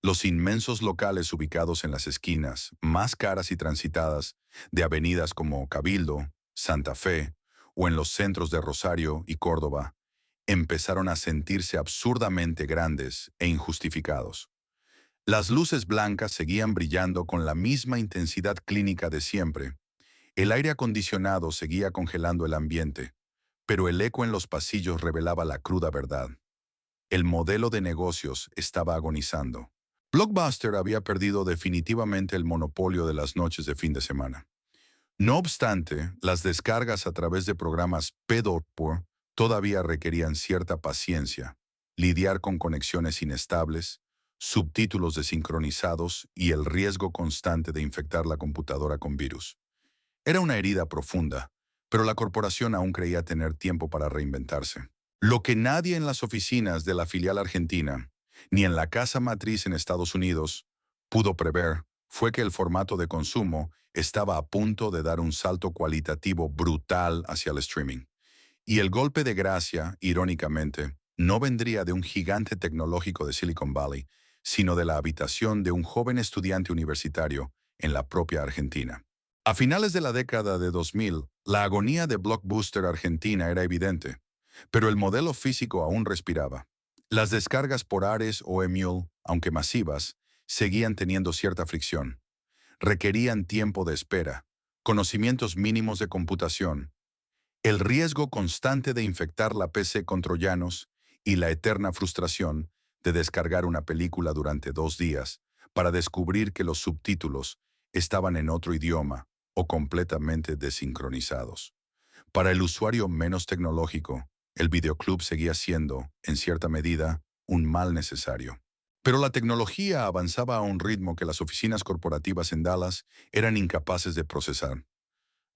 Los inmensos locales ubicados en las esquinas más caras y transitadas de avenidas como Cabildo, Santa Fe o en los centros de Rosario y Córdoba empezaron a sentirse absurdamente grandes e injustificados. Las luces blancas seguían brillando con la misma intensidad clínica de siempre. El aire acondicionado seguía congelando el ambiente, pero el eco en los pasillos revelaba la cruda verdad. El modelo de negocios estaba agonizando. Blockbuster había perdido definitivamente el monopolio de las noches de fin de semana. No obstante, las descargas a través de programas P2P todavía requerían cierta paciencia, lidiar con conexiones inestables, subtítulos desincronizados y el riesgo constante de infectar la computadora con virus. Era una herida profunda, pero la corporación aún creía tener tiempo para reinventarse. Lo que nadie en las oficinas de la filial argentina, ni en la casa matriz en Estados Unidos, pudo prever fue que el formato de consumo estaba a punto de dar un salto cualitativo brutal hacia el streaming. Y el golpe de gracia, irónicamente, no vendría de un gigante tecnológico de Silicon Valley, sino de la habitación de un joven estudiante universitario en la propia Argentina. A finales de la década de 2000, la agonía de Blockbuster Argentina era evidente, pero el modelo físico aún respiraba. Las descargas por Ares o Emule, aunque masivas, seguían teniendo cierta fricción. Requerían tiempo de espera, conocimientos mínimos de computación, el riesgo constante de infectar la PC con troyanos y la eterna frustración de descargar una película durante 2 días para descubrir que los subtítulos estaban en otro idioma o completamente desincronizados. Para el usuario menos tecnológico, el videoclub seguía siendo, en cierta medida, un mal necesario. Pero la tecnología avanzaba a un ritmo que las oficinas corporativas en Dallas eran incapaces de procesar.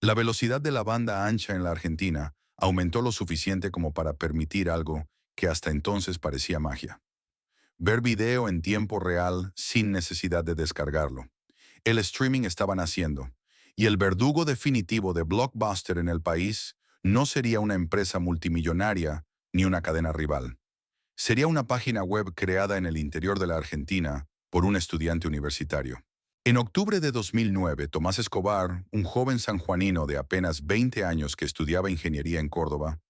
La velocidad de la banda ancha en la Argentina aumentó lo suficiente como para permitir algo que hasta entonces parecía magia: ver video en tiempo real sin necesidad de descargarlo. El streaming estaba naciendo, y el verdugo definitivo de Blockbuster en el país no sería una empresa multimillonaria ni una cadena rival. Sería una página web creada en el interior de la Argentina por un estudiante universitario. En octubre de 2009, Tomás Escobar, un joven sanjuanino de apenas 20 años que estudiaba ingeniería en Córdoba,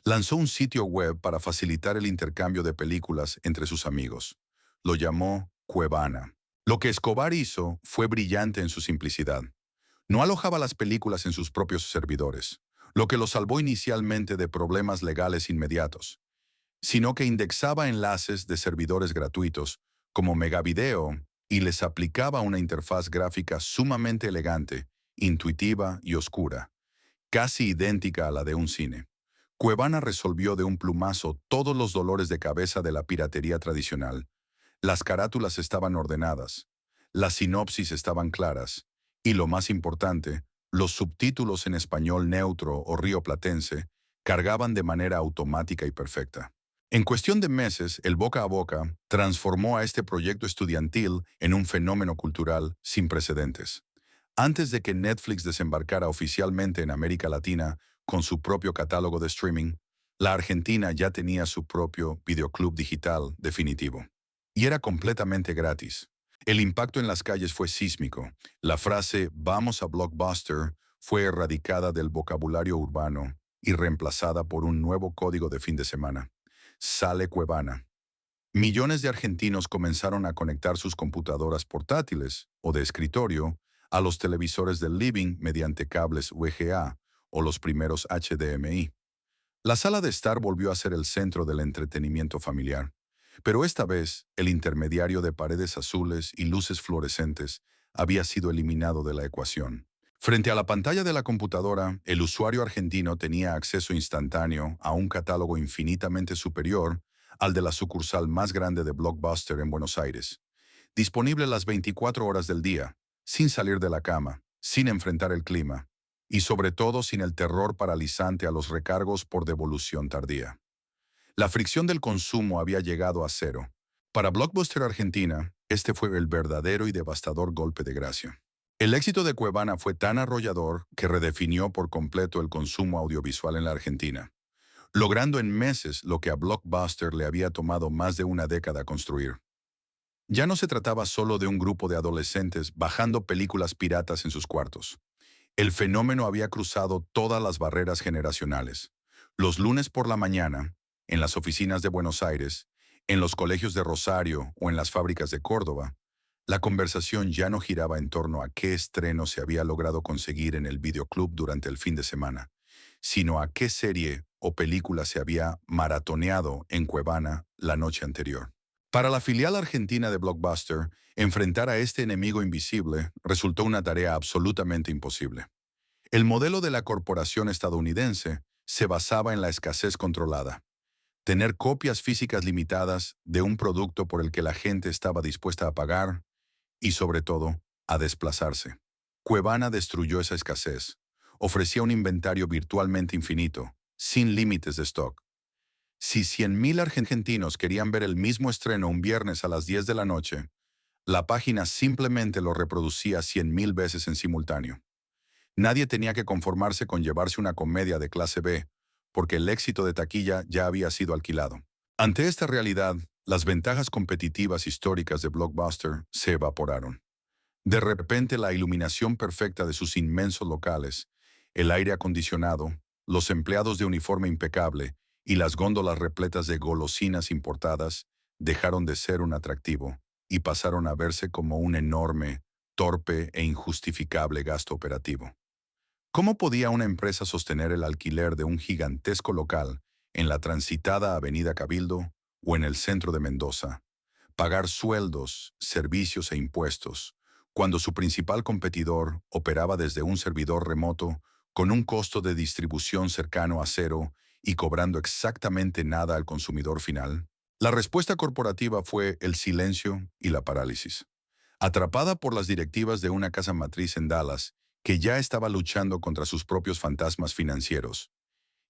lanzó un sitio web para facilitar el intercambio de películas entre sus amigos. Lo llamó Cuevana. Lo que Escobar hizo fue brillante en su simplicidad. No alojaba las películas en sus propios servidores, lo que lo salvó inicialmente de problemas legales inmediatos, sino que indexaba enlaces de servidores gratuitos, como Megavideo, y les aplicaba una interfaz gráfica sumamente elegante, intuitiva y oscura, casi idéntica a la de un cine. Cuevana resolvió de un plumazo todos los dolores de cabeza de la piratería tradicional. Las carátulas estaban ordenadas, las sinopsis estaban claras, y lo más importante, los subtítulos en español neutro o rioplatense cargaban de manera automática y perfecta. En cuestión de meses, el boca a boca transformó a este proyecto estudiantil en un fenómeno cultural sin precedentes. Antes de que Netflix desembarcara oficialmente en América Latina con su propio catálogo de streaming, la Argentina ya tenía su propio videoclub digital definitivo. Y era completamente gratis. El impacto en las calles fue sísmico. La frase "vamos a Blockbuster" fue erradicada del vocabulario urbano y reemplazada por un nuevo código de fin de semana: Sale Cuevana. Millones de argentinos comenzaron a conectar sus computadoras portátiles o de escritorio a los televisores del living mediante cables VGA o los primeros HDMI. La sala de estar volvió a ser el centro del entretenimiento familiar, pero esta vez el intermediario de paredes azules y luces fluorescentes había sido eliminado de la ecuación. Frente a la pantalla de la computadora, el usuario argentino tenía acceso instantáneo a un catálogo infinitamente superior al de la sucursal más grande de Blockbuster en Buenos Aires, disponible las 24 horas del día, sin salir de la cama, sin enfrentar el clima, y sobre todo sin el terror paralizante a los recargos por devolución tardía. La fricción del consumo había llegado a cero. Para Blockbuster Argentina, este fue el verdadero y devastador golpe de gracia. El éxito de Cuevana fue tan arrollador que redefinió por completo el consumo audiovisual en la Argentina, logrando en meses lo que a Blockbuster le había tomado más de una década construir. Ya no se trataba solo de un grupo de adolescentes bajando películas piratas en sus cuartos. El fenómeno había cruzado todas las barreras generacionales. Los lunes por la mañana, en las oficinas de Buenos Aires, en los colegios de Rosario o en las fábricas de Córdoba, la conversación ya no giraba en torno a qué estreno se había logrado conseguir en el videoclub durante el fin de semana, sino a qué serie o película se había maratoneado en Cuevana la noche anterior. Para la filial argentina de Blockbuster, enfrentar a este enemigo invisible resultó una tarea absolutamente imposible. El modelo de la corporación estadounidense se basaba en la escasez controlada, tener copias físicas limitadas de un producto por el que la gente estaba dispuesta a pagar y, sobre todo, a desplazarse. Cuevana destruyó esa escasez. Ofrecía un inventario virtualmente infinito, sin límites de stock. Si 100.000 argentinos querían ver el mismo estreno un viernes a las 10 de la noche, la página simplemente lo reproducía 100.000 veces en simultáneo. Nadie tenía que conformarse con llevarse una comedia de clase B, porque el éxito de taquilla ya había sido alquilado. Ante esta realidad, las ventajas competitivas históricas de Blockbuster se evaporaron. De repente, la iluminación perfecta de sus inmensos locales, el aire acondicionado, los empleados de uniforme impecable y las góndolas repletas de golosinas importadas dejaron de ser un atractivo y pasaron a verse como un enorme, torpe e injustificable gasto operativo. ¿Cómo podía una empresa sostener el alquiler de un gigantesco local en la transitada Avenida Cabildo o en el centro de Mendoza, pagar sueldos, servicios e impuestos, cuando su principal competidor operaba desde un servidor remoto con un costo de distribución cercano a cero y cobrando exactamente nada al consumidor final? La respuesta corporativa fue el silencio y la parálisis. Atrapada por las directivas de una casa matriz en Dallas, que ya estaba luchando contra sus propios fantasmas financieros,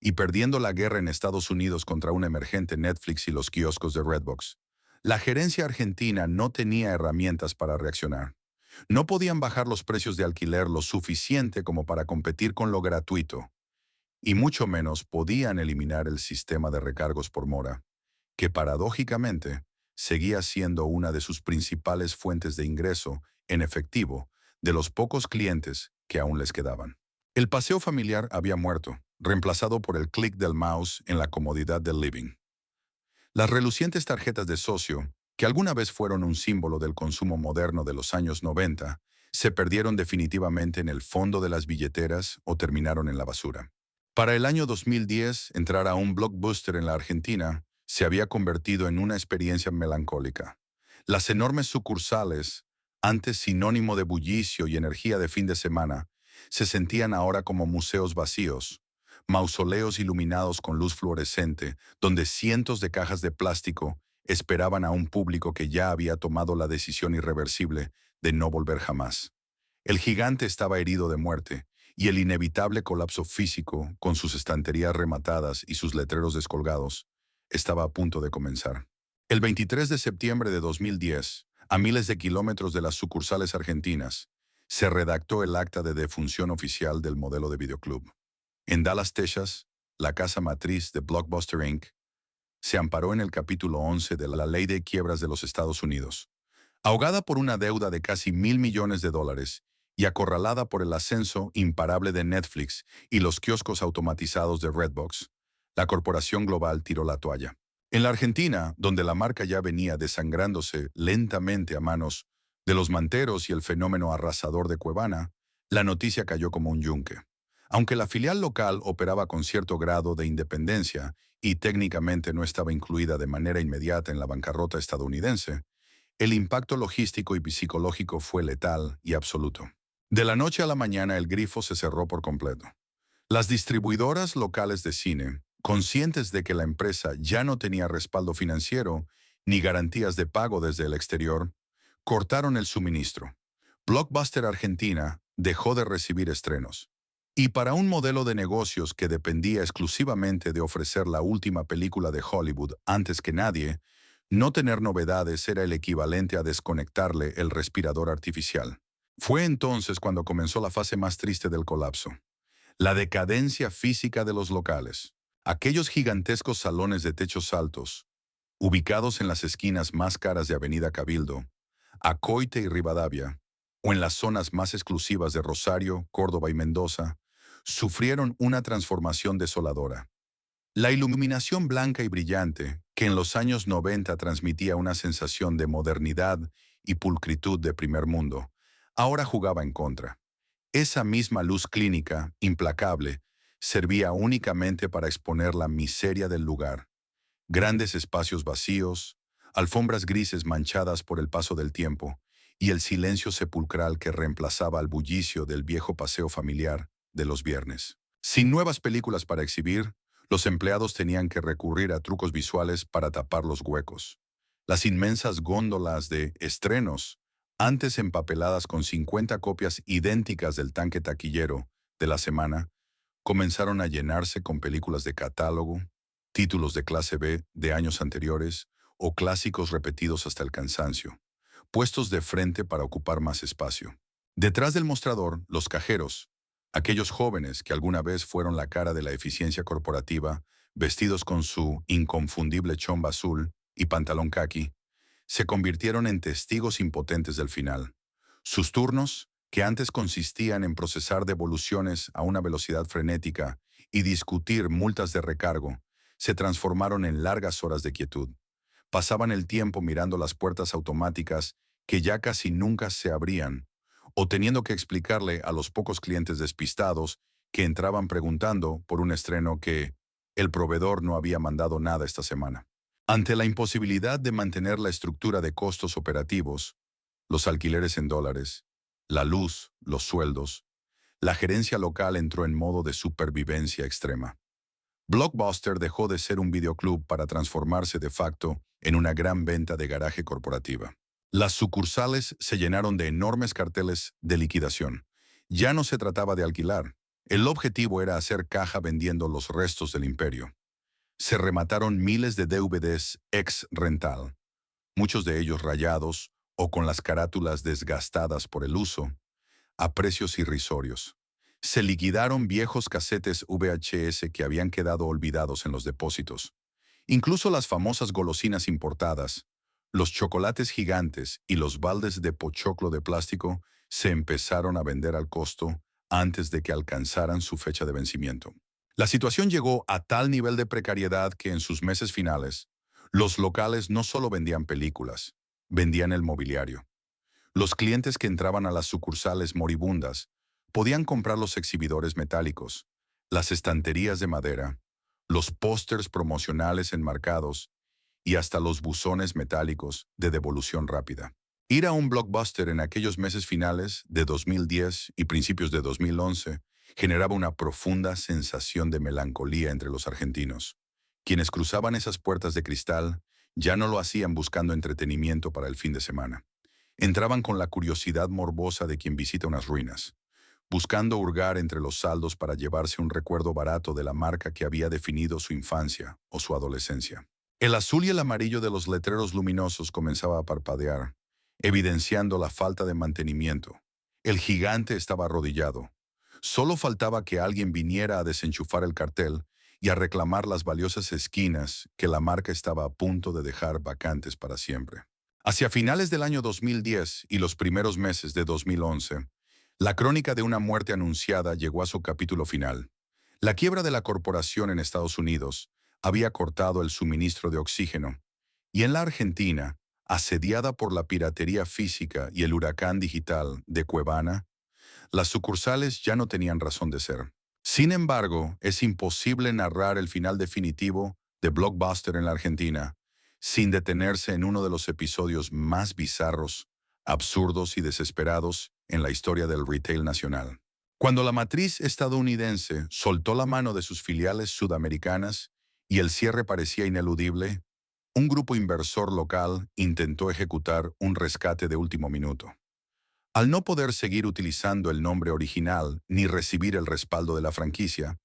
y perdiendo la guerra en Estados Unidos contra un emergente Netflix y los kioscos de Redbox, la gerencia argentina no tenía herramientas para reaccionar. No podían bajar los precios de alquiler lo suficiente como para competir con lo gratuito, y mucho menos podían eliminar el sistema de recargos por mora, que paradójicamente seguía siendo una de sus principales fuentes de ingreso en efectivo de los pocos clientes que aún les quedaban. El paseo familiar había muerto, reemplazado por el clic del mouse en la comodidad del living. Las relucientes tarjetas de socio, que alguna vez fueron un símbolo del consumo moderno de los años 90, se perdieron definitivamente en el fondo de las billeteras o terminaron en la basura. Para el año 2010, entrar a un Blockbuster en la Argentina se había convertido en una experiencia melancólica. Las enormes sucursales, antes sinónimo de bullicio y energía de fin de semana, se sentían ahora como museos vacíos, mausoleos iluminados con luz fluorescente, donde cientos de cajas de plástico esperaban a un público que ya había tomado la decisión irreversible de no volver jamás. El gigante estaba herido de muerte, y el inevitable colapso físico, con sus estanterías rematadas y sus letreros descolgados, estaba a punto de comenzar. El 23 de septiembre de 2010, a miles de kilómetros de las sucursales argentinas, se redactó el acta de defunción oficial del modelo de videoclub. En Dallas, Texas, la casa matriz de Blockbuster Inc. se amparó en el capítulo 11 de la Ley de Quiebras de los Estados Unidos. Ahogada por una deuda de casi $1.000 millones y acorralada por el ascenso imparable de Netflix y los kioscos automatizados de Redbox, la corporación global tiró la toalla. En la Argentina, donde la marca ya venía desangrándose lentamente a manos de los manteros y el fenómeno arrasador de Cuevana, la noticia cayó como un yunque. Aunque la filial local operaba con cierto grado de independencia y técnicamente no estaba incluida de manera inmediata en la bancarrota estadounidense, el impacto logístico y psicológico fue letal y absoluto. De la noche a la mañana el grifo se cerró por completo. Las distribuidoras locales de cine, conscientes de que la empresa ya no tenía respaldo financiero ni garantías de pago desde el exterior, cortaron el suministro. Blockbuster Argentina dejó de recibir estrenos. Y para un modelo de negocios que dependía exclusivamente de ofrecer la última película de Hollywood antes que nadie, no tener novedades era el equivalente a desconectarle el respirador artificial. Fue entonces cuando comenzó la fase más triste del colapso, la decadencia física de los locales. Aquellos gigantescos salones de techos altos, ubicados en las esquinas más caras de Avenida Cabildo, Acoite y Rivadavia, o en las zonas más exclusivas de Rosario, Córdoba y Mendoza, sufrieron una transformación desoladora. La iluminación blanca y brillante, que en los años 90 transmitía una sensación de modernidad y pulcritud de primer mundo, ahora jugaba en contra. Esa misma luz clínica, implacable, servía únicamente para exponer la miseria del lugar. Grandes espacios vacíos, alfombras grises manchadas por el paso del tiempo y el silencio sepulcral que reemplazaba al bullicio del viejo paseo familiar de los viernes. Sin nuevas películas para exhibir, los empleados tenían que recurrir a trucos visuales para tapar los huecos. Las inmensas góndolas de estrenos, antes empapeladas con 50 copias idénticas del tanque taquillero de la semana, comenzaron a llenarse con películas de catálogo, títulos de clase B de años anteriores o clásicos repetidos hasta el cansancio, puestos de frente para ocupar más espacio. Detrás del mostrador, los cajeros, aquellos jóvenes que alguna vez fueron la cara de la eficiencia corporativa, vestidos con su inconfundible chomba azul y pantalón caqui, se convirtieron en testigos impotentes del final. Sus turnos, que antes consistían en procesar devoluciones a una velocidad frenética y discutir multas de recargo, se transformaron en largas horas de quietud. Pasaban el tiempo mirando las puertas automáticas que ya casi nunca se abrían, o teniendo que explicarle a los pocos clientes despistados que entraban preguntando por un estreno que el proveedor no había mandado nada esta semana. Ante la imposibilidad de mantener la estructura de costos operativos, los alquileres en dólares, la luz, los sueldos, la gerencia local entró en modo de supervivencia extrema. Blockbuster dejó de ser un videoclub para transformarse de facto en una gran venta de garaje corporativa. Las sucursales se llenaron de enormes carteles de liquidación. Ya no se trataba de alquilar. El objetivo era hacer caja vendiendo los restos del imperio. Se remataron miles de DVDs ex-rental, muchos de ellos rayados o con las carátulas desgastadas por el uso, a precios irrisorios. Se liquidaron viejos casetes VHS que habían quedado olvidados en los depósitos. Incluso las famosas golosinas importadas, los chocolates gigantes y los baldes de pochoclo de plástico se empezaron a vender al costo antes de que alcanzaran su fecha de vencimiento. La situación llegó a tal nivel de precariedad que en sus meses finales, los locales no solo vendían películas, vendían el mobiliario. Los clientes que entraban a las sucursales moribundas podían comprar los exhibidores metálicos, las estanterías de madera, los pósters promocionales enmarcados y hasta los buzones metálicos de devolución rápida. Ir a un Blockbuster en aquellos meses finales de 2010 y principios de 2011 generaba una profunda sensación de melancolía entre los argentinos. Quienes cruzaban esas puertas de cristal ya no lo hacían buscando entretenimiento para el fin de semana. Entraban con la curiosidad morbosa de quien visita unas ruinas, buscando hurgar entre los saldos para llevarse un recuerdo barato de la marca que había definido su infancia o su adolescencia. El azul y el amarillo de los letreros luminosos comenzaba a parpadear, evidenciando la falta de mantenimiento. El gigante estaba arrodillado. Solo faltaba que alguien viniera a desenchufar el cartel y a reclamar las valiosas esquinas que la marca estaba a punto de dejar vacantes para siempre. Hacia finales del año 2010 y los primeros meses de 2011, la crónica de una muerte anunciada llegó a su capítulo final. La quiebra de la corporación en Estados Unidos había cortado el suministro de oxígeno, y en la Argentina, asediada por la piratería física y el huracán digital de Cuevana, las sucursales ya no tenían razón de ser. Sin embargo, es imposible narrar el final definitivo de Blockbuster en la Argentina sin detenerse en uno de los episodios más bizarros, absurdos y desesperados en la historia del retail nacional. Cuando la matriz estadounidense soltó la mano de sus filiales sudamericanas y el cierre parecía ineludible, un grupo inversor local intentó ejecutar un rescate de último minuto. Al no poder seguir utilizando el nombre original ni recibir el respaldo de la franquicia,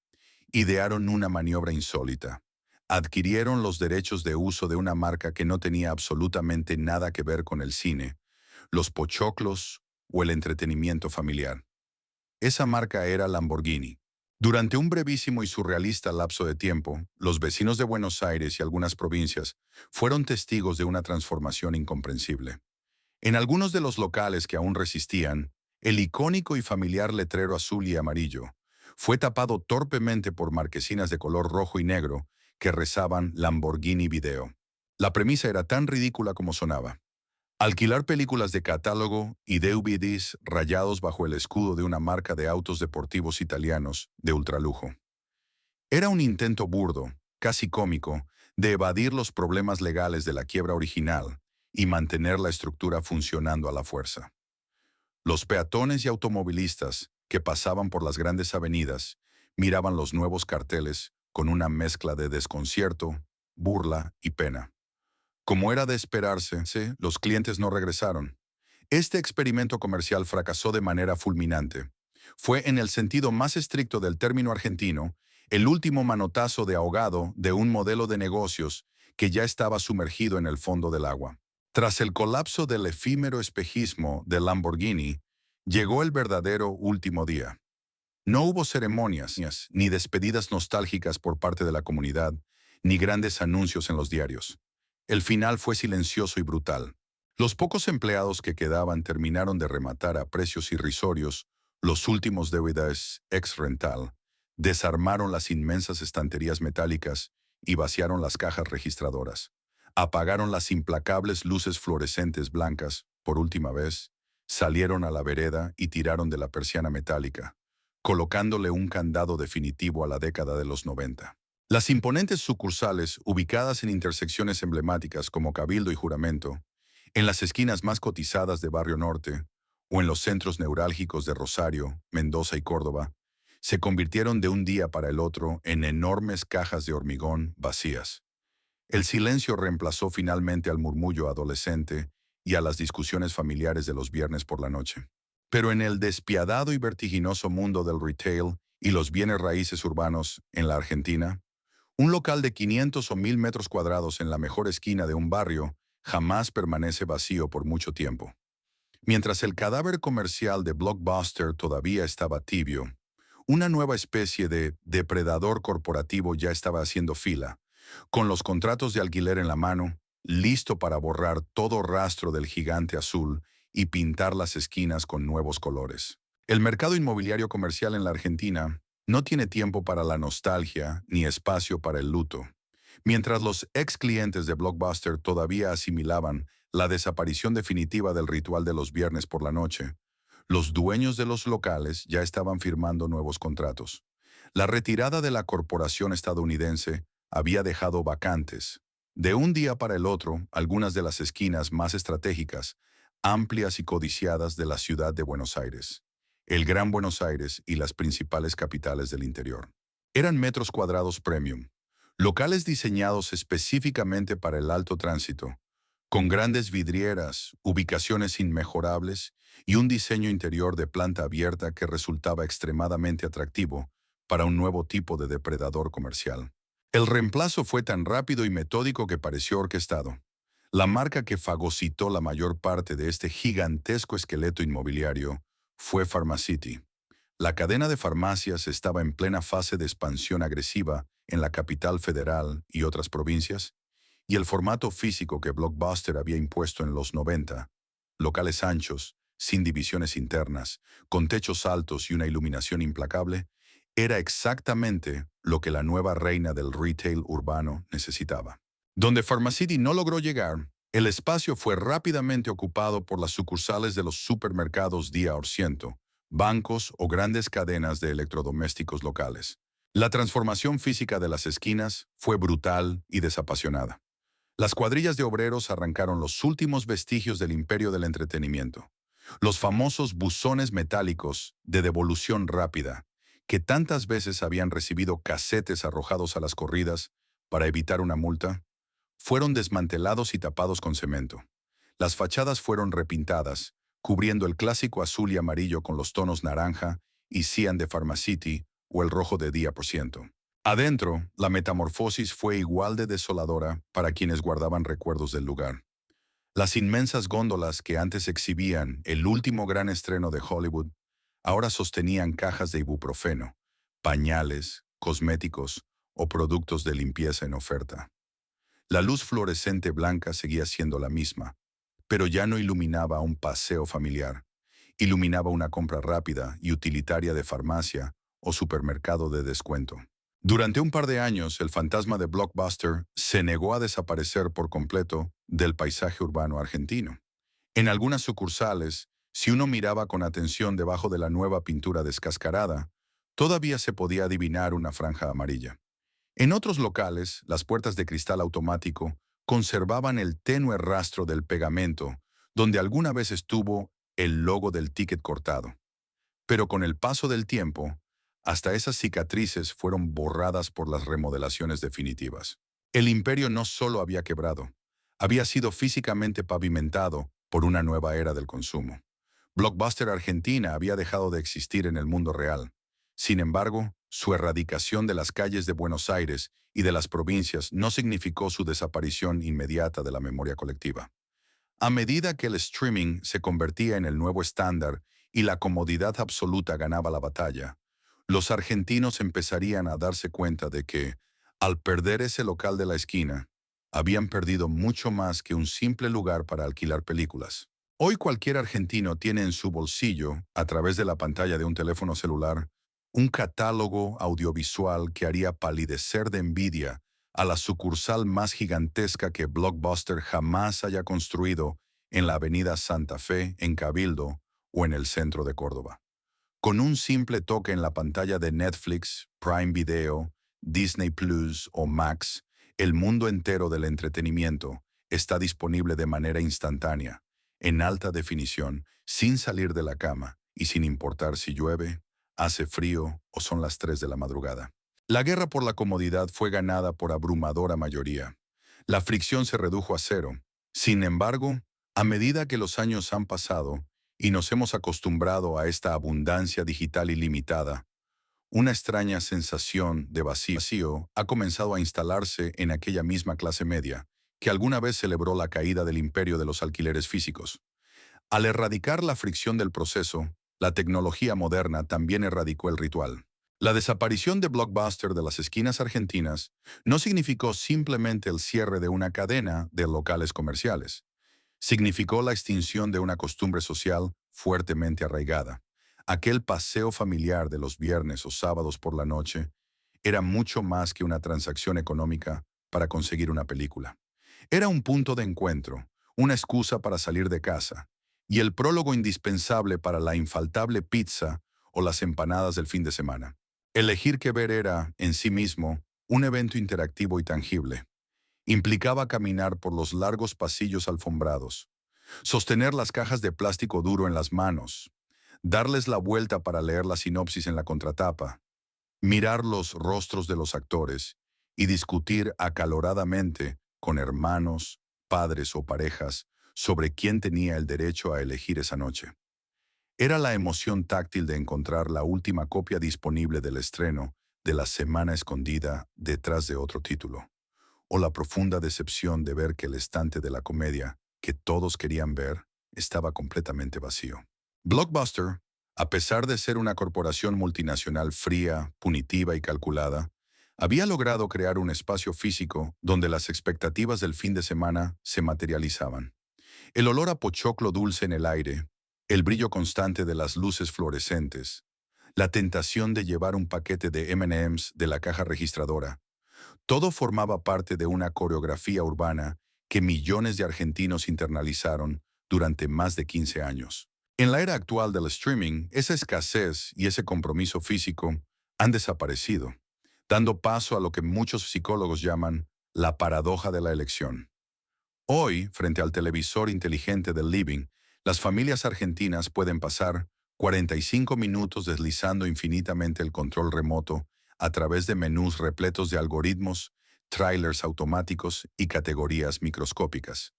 idearon una maniobra insólita. Adquirieron los derechos de uso de una marca que no tenía absolutamente nada que ver con el cine, los pochoclos o el entretenimiento familiar. Esa marca era Lamborghini. Durante un brevísimo y surrealista lapso de tiempo, los vecinos de Buenos Aires y algunas provincias fueron testigos de una transformación incomprensible. En algunos de los locales que aún resistían, el icónico y familiar letrero azul y amarillo fue tapado torpemente por marquesinas de color rojo y negro que rezaban Lamborghini Video. La premisa era tan ridícula como sonaba. Alquilar películas de catálogo y DVDs rayados bajo el escudo de una marca de autos deportivos italianos de ultralujo. Era un intento burdo, casi cómico, de evadir los problemas legales de la quiebra original y mantener la estructura funcionando a la fuerza. Los peatones y automovilistas que pasaban por las grandes avenidas miraban los nuevos carteles con una mezcla de desconcierto, burla y pena. Como era de esperarse, sí, los clientes no regresaron. Este experimento comercial fracasó de manera fulminante. Fue, en el sentido más estricto del término argentino, el último manotazo de ahogado de un modelo de negocios que ya estaba sumergido en el fondo del agua. Tras el colapso del efímero espejismo de Lamborghini, llegó el verdadero último día. No hubo ceremonias ni despedidas nostálgicas por parte de la comunidad, ni grandes anuncios en los diarios. El final fue silencioso y brutal. Los pocos empleados que quedaban terminaron de rematar a precios irrisorios los últimos DVDs ex-rental, desarmaron las inmensas estanterías metálicas y vaciaron las cajas registradoras. Apagaron las implacables luces fluorescentes blancas, por última vez, salieron a la vereda y tiraron de la persiana metálica, colocándole un candado definitivo a la década de los 90. Las imponentes sucursales, ubicadas en intersecciones emblemáticas como Cabildo y Juramento, en las esquinas más cotizadas de Barrio Norte o en los centros neurálgicos de Rosario, Mendoza y Córdoba, se convirtieron de un día para el otro en enormes cajas de hormigón vacías. El silencio reemplazó finalmente al murmullo adolescente y a las discusiones familiares de los viernes por la noche. Pero en el despiadado y vertiginoso mundo del retail y los bienes raíces urbanos en la Argentina, un local de 500 o 1000 metros cuadrados en la mejor esquina de un barrio jamás permanece vacío por mucho tiempo. Mientras el cadáver comercial de Blockbuster todavía estaba tibio, una nueva especie de depredador corporativo ya estaba haciendo fila, con los contratos de alquiler en la mano, listo para borrar todo rastro del gigante azul y pintar las esquinas con nuevos colores. El mercado inmobiliario comercial en la Argentina no tiene tiempo para la nostalgia ni espacio para el luto. Mientras los ex clientes de Blockbuster todavía asimilaban la desaparición definitiva del ritual de los viernes por la noche, los dueños de los locales ya estaban firmando nuevos contratos. La retirada de la corporación estadounidense había dejado vacantes, de un día para el otro, algunas de las esquinas más estratégicas, amplias y codiciadas de la ciudad de Buenos Aires, el Gran Buenos Aires y las principales capitales del interior. Eran metros cuadrados premium, locales diseñados específicamente para el alto tránsito, con grandes vidrieras, ubicaciones inmejorables y un diseño interior de planta abierta que resultaba extremadamente atractivo para un nuevo tipo de depredador comercial. El reemplazo fue tan rápido y metódico que pareció orquestado. La marca que fagocitó la mayor parte de este gigantesco esqueleto inmobiliario fue Pharmacity. La cadena de farmacias estaba en plena fase de expansión agresiva en la capital federal y otras provincias, y el formato físico que Blockbuster había impuesto en los 90, locales anchos, sin divisiones internas, con techos altos y una iluminación implacable, era exactamente lo que la nueva reina del retail urbano necesitaba. Donde Pharmacity no logró llegar, el espacio fue rápidamente ocupado por las sucursales de los supermercados Día Orciento, bancos o grandes cadenas de electrodomésticos locales. La transformación física de las esquinas fue brutal y desapasionada. Las cuadrillas de obreros arrancaron los últimos vestigios del imperio del entretenimiento. Los famosos buzones metálicos de devolución rápida, que tantas veces habían recibido casetes arrojados a las corridas para evitar una multa, fueron desmantelados y tapados con cemento. Las fachadas fueron repintadas, cubriendo el clásico azul y amarillo con los tonos naranja y cian de Pharmacity o el rojo de Día por ciento. Adentro, la metamorfosis fue igual de desoladora para quienes guardaban recuerdos del lugar. Las inmensas góndolas que antes exhibían el último gran estreno de Hollywood ahora sostenían cajas de ibuprofeno, pañales, cosméticos o productos de limpieza en oferta. La luz fluorescente blanca seguía siendo la misma, pero ya no iluminaba un paseo familiar. Iluminaba una compra rápida y utilitaria de farmacia o supermercado de descuento. Durante un par de años, el fantasma de Blockbuster se negó a desaparecer por completo del paisaje urbano argentino. En algunas sucursales, si uno miraba con atención debajo de la nueva pintura descascarada, todavía se podía adivinar una franja amarilla. En otros locales, las puertas de cristal automático conservaban el tenue rastro del pegamento, donde alguna vez estuvo el logo del ticket cortado. Pero con el paso del tiempo, hasta esas cicatrices fueron borradas por las remodelaciones definitivas. El imperio no solo había quebrado, había sido físicamente pavimentado por una nueva era del consumo. Blockbuster Argentina había dejado de existir en el mundo real. Sin embargo, su erradicación de las calles de Buenos Aires y de las provincias no significó su desaparición inmediata de la memoria colectiva. A medida que el streaming se convertía en el nuevo estándar y la comodidad absoluta ganaba la batalla, los argentinos empezarían a darse cuenta de que, al perder ese local de la esquina, habían perdido mucho más que un simple lugar para alquilar películas. Hoy cualquier argentino tiene en su bolsillo, a través de la pantalla de un teléfono celular, un catálogo audiovisual que haría palidecer de envidia a la sucursal más gigantesca que Blockbuster jamás haya construido en la avenida Santa Fe, en Cabildo o en el centro de Córdoba. Con un simple toque en la pantalla de Netflix, Prime Video, Disney Plus o Max, el mundo entero del entretenimiento está disponible de manera instantánea, en alta definición, sin salir de la cama y sin importar si llueve, hace frío o son las 3 de la madrugada. La guerra por la comodidad fue ganada por abrumadora mayoría. La fricción se redujo a cero. Sin embargo, a medida que los años han pasado y nos hemos acostumbrado a esta abundancia digital ilimitada, una extraña sensación de vacío ha comenzado a instalarse en aquella misma clase media que alguna vez celebró la caída del imperio de los alquileres físicos. Al erradicar la fricción del proceso, la tecnología moderna también erradicó el ritual. La desaparición de Blockbuster de las esquinas argentinas no significó simplemente el cierre de una cadena de locales comerciales. Significó la extinción de una costumbre social fuertemente arraigada. Aquel paseo familiar de los viernes o sábados por la noche era mucho más que una transacción económica para conseguir una película. Era un punto de encuentro, una excusa para salir de casa, y el prólogo indispensable para la infaltable pizza o las empanadas del fin de semana. Elegir qué ver era, en sí mismo, un evento interactivo y tangible. Implicaba caminar por los largos pasillos alfombrados, sostener las cajas de plástico duro en las manos, darles la vuelta para leer la sinopsis en la contratapa, mirar los rostros de los actores y discutir acaloradamente con hermanos, padres o parejas sobre quién tenía el derecho a elegir esa noche. Era la emoción táctil de encontrar la última copia disponible del estreno de la semana escondida detrás de otro título, o la profunda decepción de ver que el estante de la comedia que todos querían ver estaba completamente vacío. Blockbuster, a pesar de ser una corporación multinacional fría, punitiva y calculada, había logrado crear un espacio físico donde las expectativas del fin de semana se materializaban. El olor a pochoclo dulce en el aire, el brillo constante de las luces fluorescentes, la tentación de llevar un paquete de M&M's de la caja registradora, todo formaba parte de una coreografía urbana que millones de argentinos internalizaron durante más de 15 años. En la era actual del streaming, esa escasez y ese compromiso físico han desaparecido, dando paso a lo que muchos psicólogos llaman la paradoja de la elección. Hoy, frente al televisor inteligente del living, las familias argentinas pueden pasar 45 minutos deslizando infinitamente el control remoto a través de menús repletos de algoritmos, trailers automáticos y categorías microscópicas,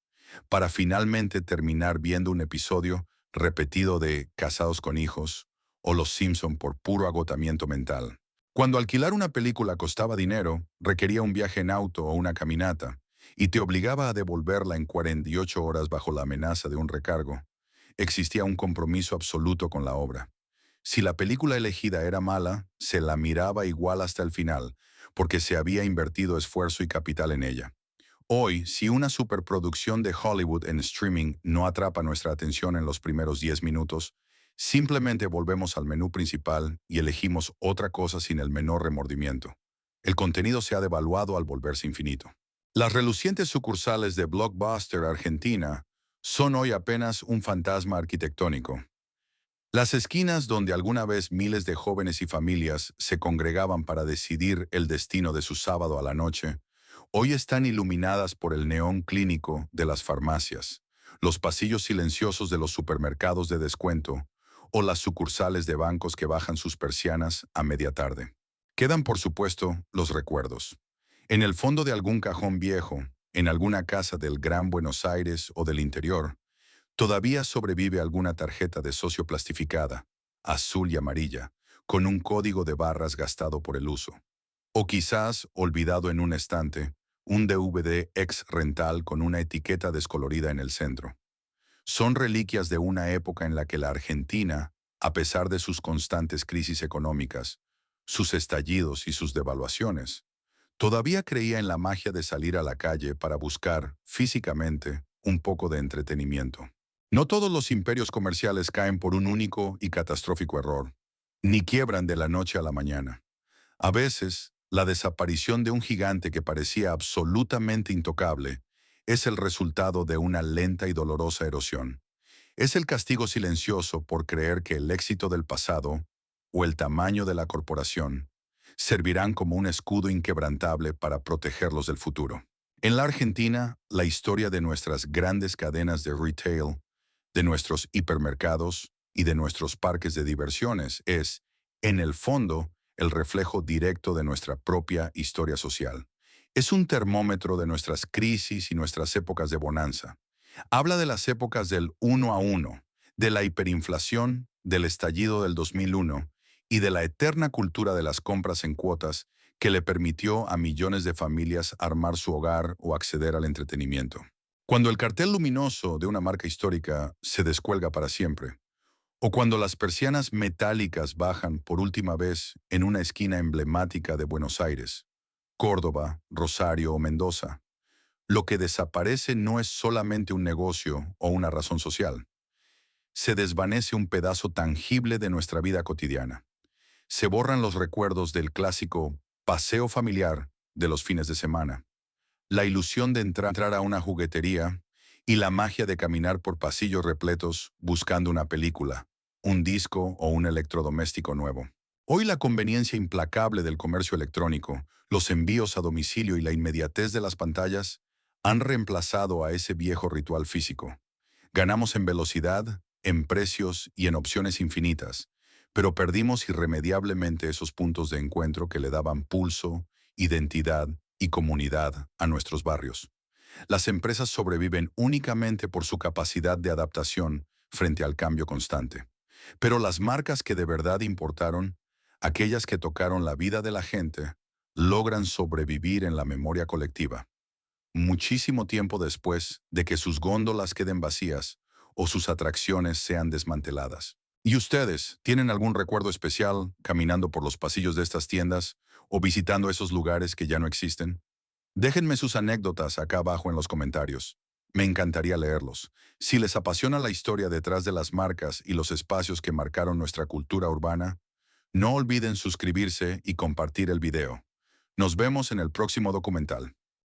para finalmente terminar viendo un episodio repetido de Casados con Hijos o Los Simpson por puro agotamiento mental. Cuando alquilar una película costaba dinero, requería un viaje en auto o una caminata, y te obligaba a devolverla en 48 horas bajo la amenaza de un recargo. Existía un compromiso absoluto con la obra. Si la película elegida era mala, se la miraba igual hasta el final, porque se había invertido esfuerzo y capital en ella. Hoy, si una superproducción de Hollywood en streaming no atrapa nuestra atención en los primeros 10 minutos, simplemente volvemos al menú principal y elegimos otra cosa sin el menor remordimiento. El contenido se ha devaluado al volverse infinito. Las relucientes sucursales de Blockbuster Argentina son hoy apenas un fantasma arquitectónico. Las esquinas donde alguna vez miles de jóvenes y familias se congregaban para decidir el destino de su sábado a la noche, hoy están iluminadas por el neón clínico de las farmacias, los pasillos silenciosos de los supermercados de descuento o las sucursales de bancos que bajan sus persianas a media tarde. Quedan, por supuesto, los recuerdos. En el fondo de algún cajón viejo, en alguna casa del Gran Buenos Aires o del interior, todavía sobrevive alguna tarjeta de socio plastificada, azul y amarilla, con un código de barras gastado por el uso. O quizás, olvidado en un estante, un DVD ex rental con una etiqueta descolorida en el centro. Son reliquias de una época en la que la Argentina, a pesar de sus constantes crisis económicas, sus estallidos y sus devaluaciones, todavía creía en la magia de salir a la calle para buscar, físicamente, un poco de entretenimiento. No todos los imperios comerciales caen por un único y catastrófico error, ni quiebran de la noche a la mañana. A veces, la desaparición de un gigante que parecía absolutamente intocable es el resultado de una lenta y dolorosa erosión. Es el castigo silencioso por creer que el éxito del pasado o el tamaño de la corporación servirán como un escudo inquebrantable para protegerlos del futuro. En la Argentina, la historia de nuestras grandes cadenas de retail, de nuestros hipermercados y de nuestros parques de diversiones es, en el fondo, el reflejo directo de nuestra propia historia social. Es un termómetro de nuestras crisis y nuestras épocas de bonanza. Habla de las épocas del uno a uno, de la hiperinflación, del estallido del 2001 y de la eterna cultura de las compras en cuotas que le permitió a millones de familias armar su hogar o acceder al entretenimiento. Cuando el cartel luminoso de una marca histórica se descuelga para siempre, o cuando las persianas metálicas bajan por última vez en una esquina emblemática de Buenos Aires, Córdoba, Rosario o Mendoza, lo que desaparece no es solamente un negocio o una razón social. Se desvanece un pedazo tangible de nuestra vida cotidiana. Se borran los recuerdos del clásico paseo familiar de los fines de semana, la ilusión de entrar a una juguetería y la magia de caminar por pasillos repletos buscando una película, un disco o un electrodoméstico nuevo. Hoy la conveniencia implacable del comercio electrónico, los envíos a domicilio y la inmediatez de las pantallas han reemplazado a ese viejo ritual físico. Ganamos en velocidad, en precios y en opciones infinitas, pero perdimos irremediablemente esos puntos de encuentro que le daban pulso, identidad y comunidad a nuestros barrios. Las empresas sobreviven únicamente por su capacidad de adaptación frente al cambio constante. Pero las marcas que de verdad importaron, aquellas que tocaron la vida de la gente, logran sobrevivir en la memoria colectiva. Muchísimo tiempo después de que sus góndolas queden vacías o sus atracciones sean desmanteladas. ¿Y ustedes tienen algún recuerdo especial caminando por los pasillos de estas tiendas o visitando esos lugares que ya no existen? Déjenme sus anécdotas acá abajo en los comentarios. Me encantaría leerlos. Si les apasiona la historia detrás de las marcas y los espacios que marcaron nuestra cultura urbana, no olviden suscribirse y compartir el video. Nos vemos en el próximo documental.